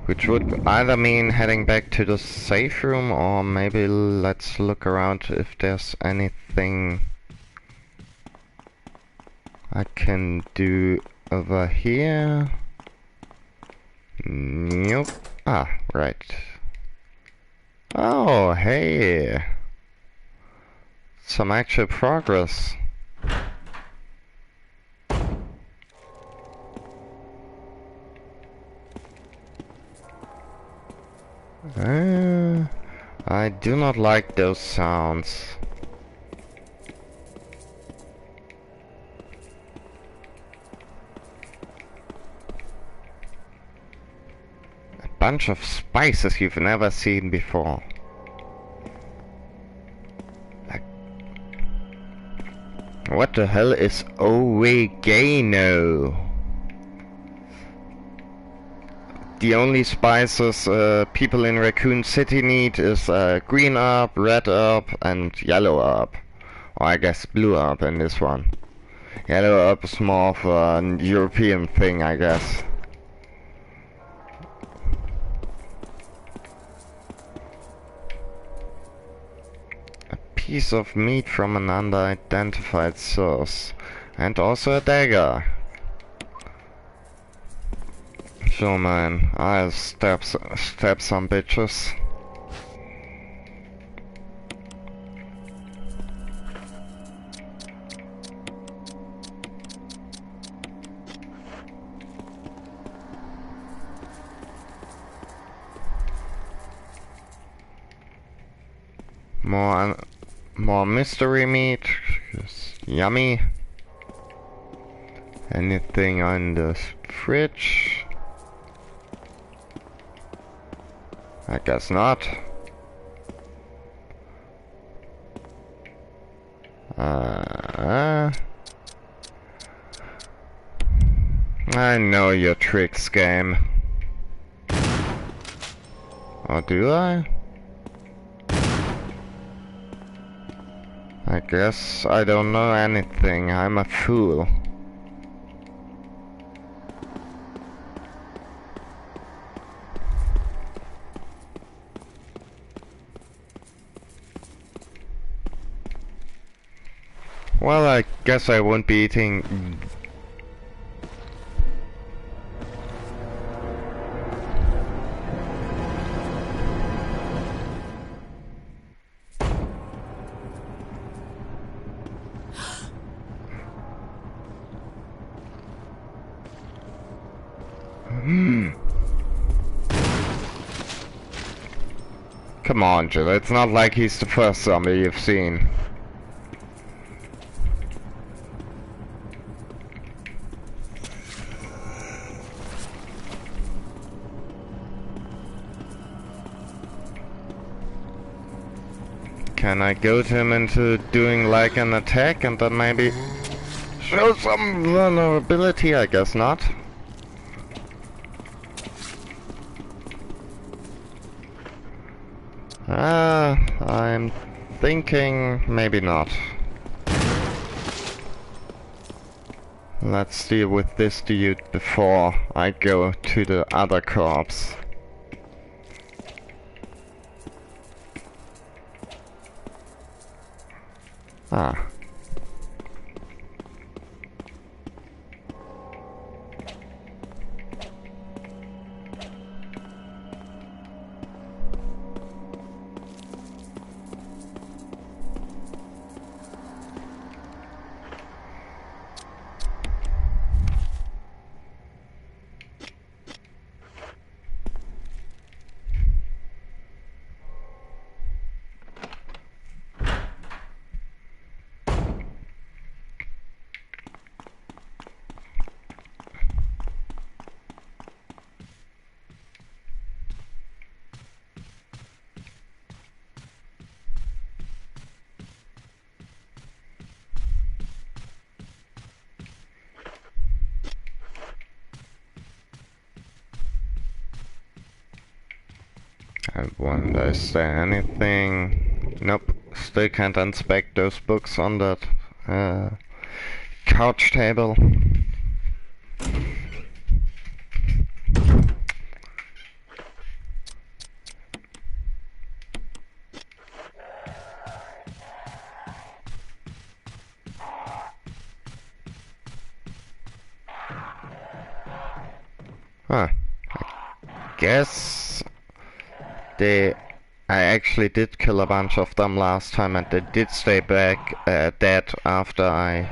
which would either mean heading back to the safe room, or maybe let's look around if there's anything I can do over here. Nope. Ah, right. Oh, hey. Some actual progress. I do not like those sounds. A bunch of spices you've never seen before. Like, what the hell is oregano? The only spices people in Raccoon City need is green herb, red herb, and yellow herb. Or I guess blue herb in this one. Yellow herb is more of a European thing, I guess. A piece of meat from an unidentified source. And also a dagger. Sure, man. I'll stab some bitches. More mystery meat. Just yummy. Anything on the fridge? I guess not. I know your tricks, game. Or do I? I guess I don't know anything. I'm a fool. Well, I guess I won't be eating. Come on, Jill. It's not like he's the first zombie you've seen. Can I goad him into doing like an attack and then maybe show some vulnerability? I guess not. I'm thinking maybe not. Let's deal with this dude before I go to the other corpse. Ah. I wonder, is there anything? Nope, still can't inspect those books on that couch table. Huh. I guess I actually did kill a bunch of them last time, and they did stay back dead after I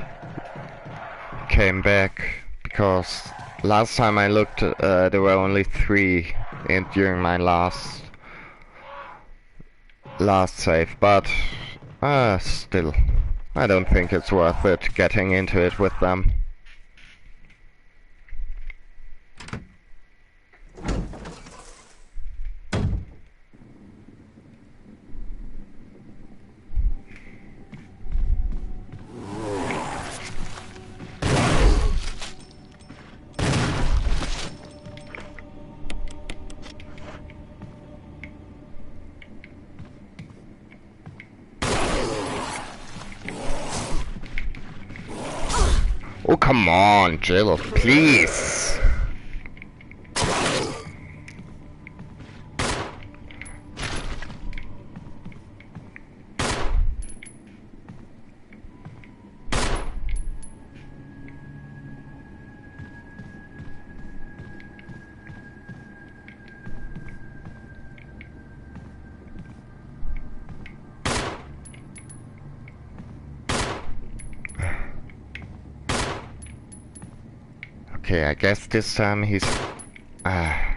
came back, because last time I looked there were only 3 during my last save, but still, I don't think it's worth it getting into it with them. Oh, come on, Jill, please! Okay, I guess this time he's... I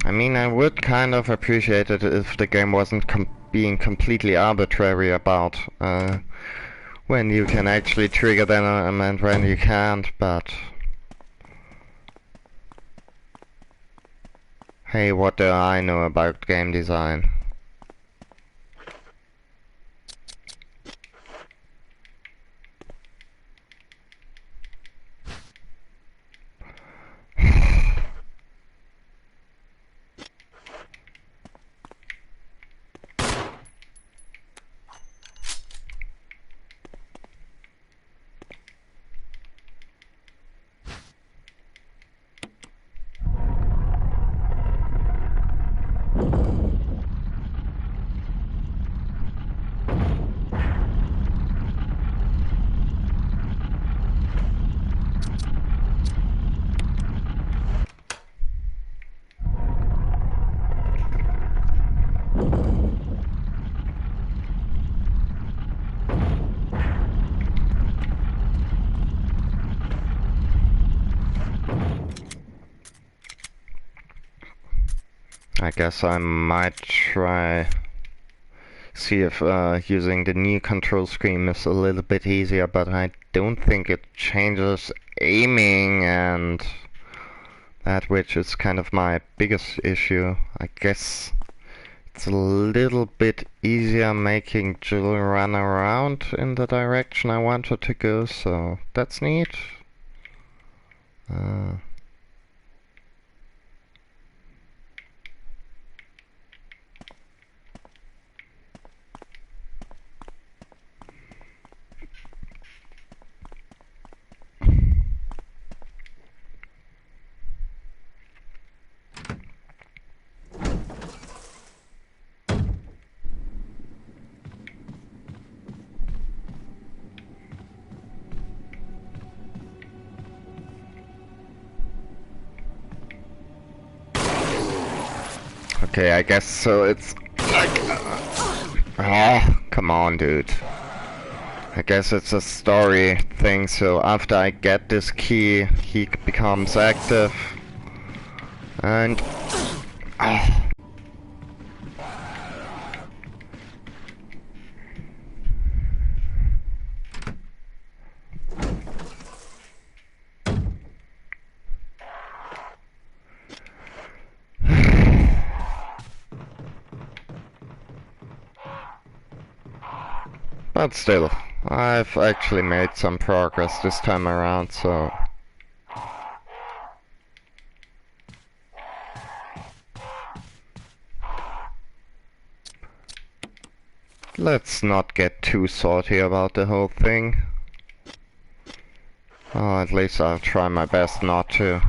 mean, I would kind of appreciate it if the game wasn't being completely arbitrary about when you can actually trigger them and when you can't, but... Hey, what do I know about game design? I guess I might try see if using the new control scheme is a little bit easier, but I don't think it changes aiming and that, which is kind of my biggest issue. I guess it's a little bit easier making Jill run around in the direction I want her to go, so that's neat. Okay, I guess so. It's like... come on, dude. I guess it's a story thing, so after I get this key, he becomes active. And... But still, I've actually made some progress this time around, so... let's not get too salty about the whole thing. Oh, at least I'll try my best not to.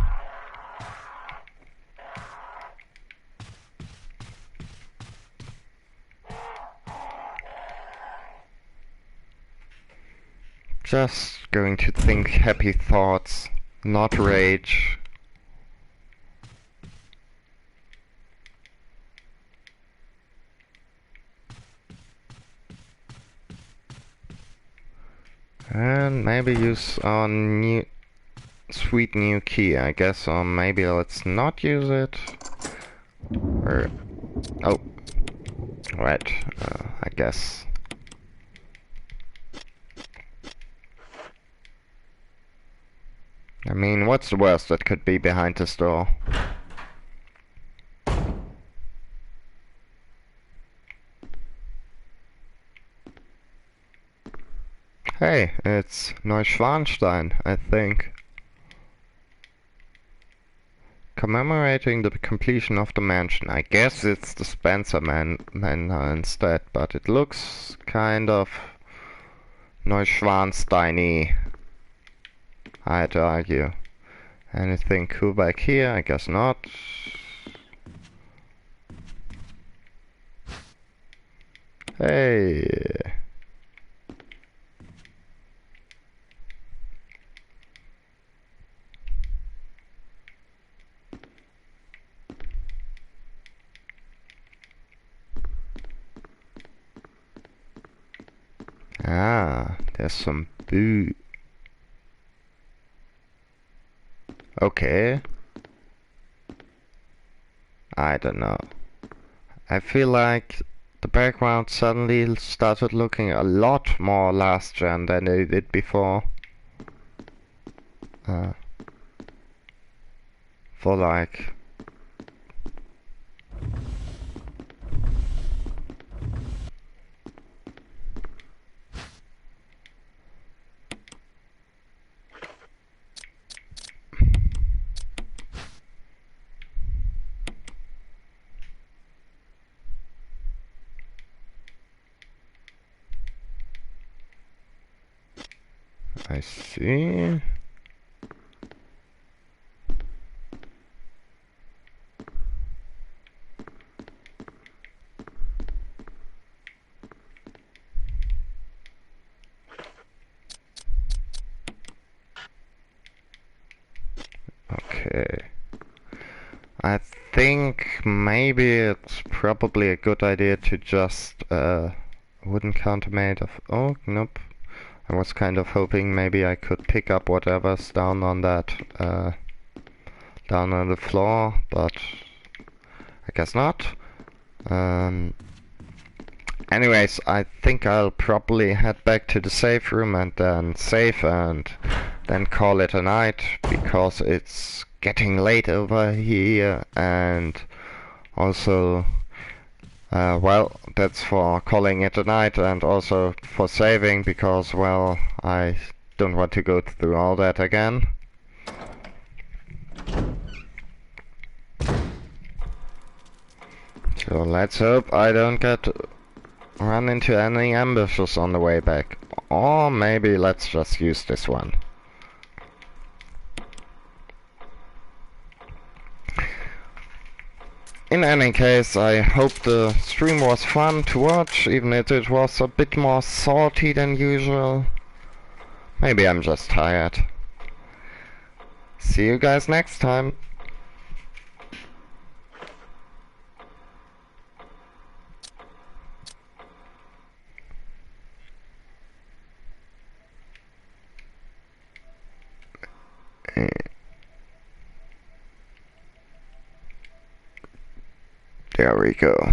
Just going to think happy thoughts, not rage. And maybe use our new sweet new key, I guess, or maybe let's not use it. Or oh, right, I guess. I mean, what's the worst that could be behind this door? Hey, it's Neuschwanstein, I think. Commemorating the completion of the mansion. I guess it's the Spencer Manor instead, but it looks kind of Neuschwanstein-y, I'd argue. Anything cool back here? I guess not. Hey. Ah, there's some boo. Okay. I don't know. I feel like the background suddenly started looking a lot more last gen than it did before. For like... I see. Okay. I think maybe it's probably a good idea to just wooden countermate of... Oh, nope. I was kind of hoping maybe I could pick up whatever's down on that, down on the floor, but I guess not. Anyways, I think I'll probably head back to the safe room and then save and then call it a night, because it's getting late over here, and also well, that's for calling it a night, and also for saving, because, well, I don't want to go through all that again. So let's hope I don't run into any ambushes on the way back. Or maybe let's just use this one. In any case, I hope the stream was fun to watch, even if it was a bit more salty than usual. Maybe I'm just tired. See you guys next time. There we go.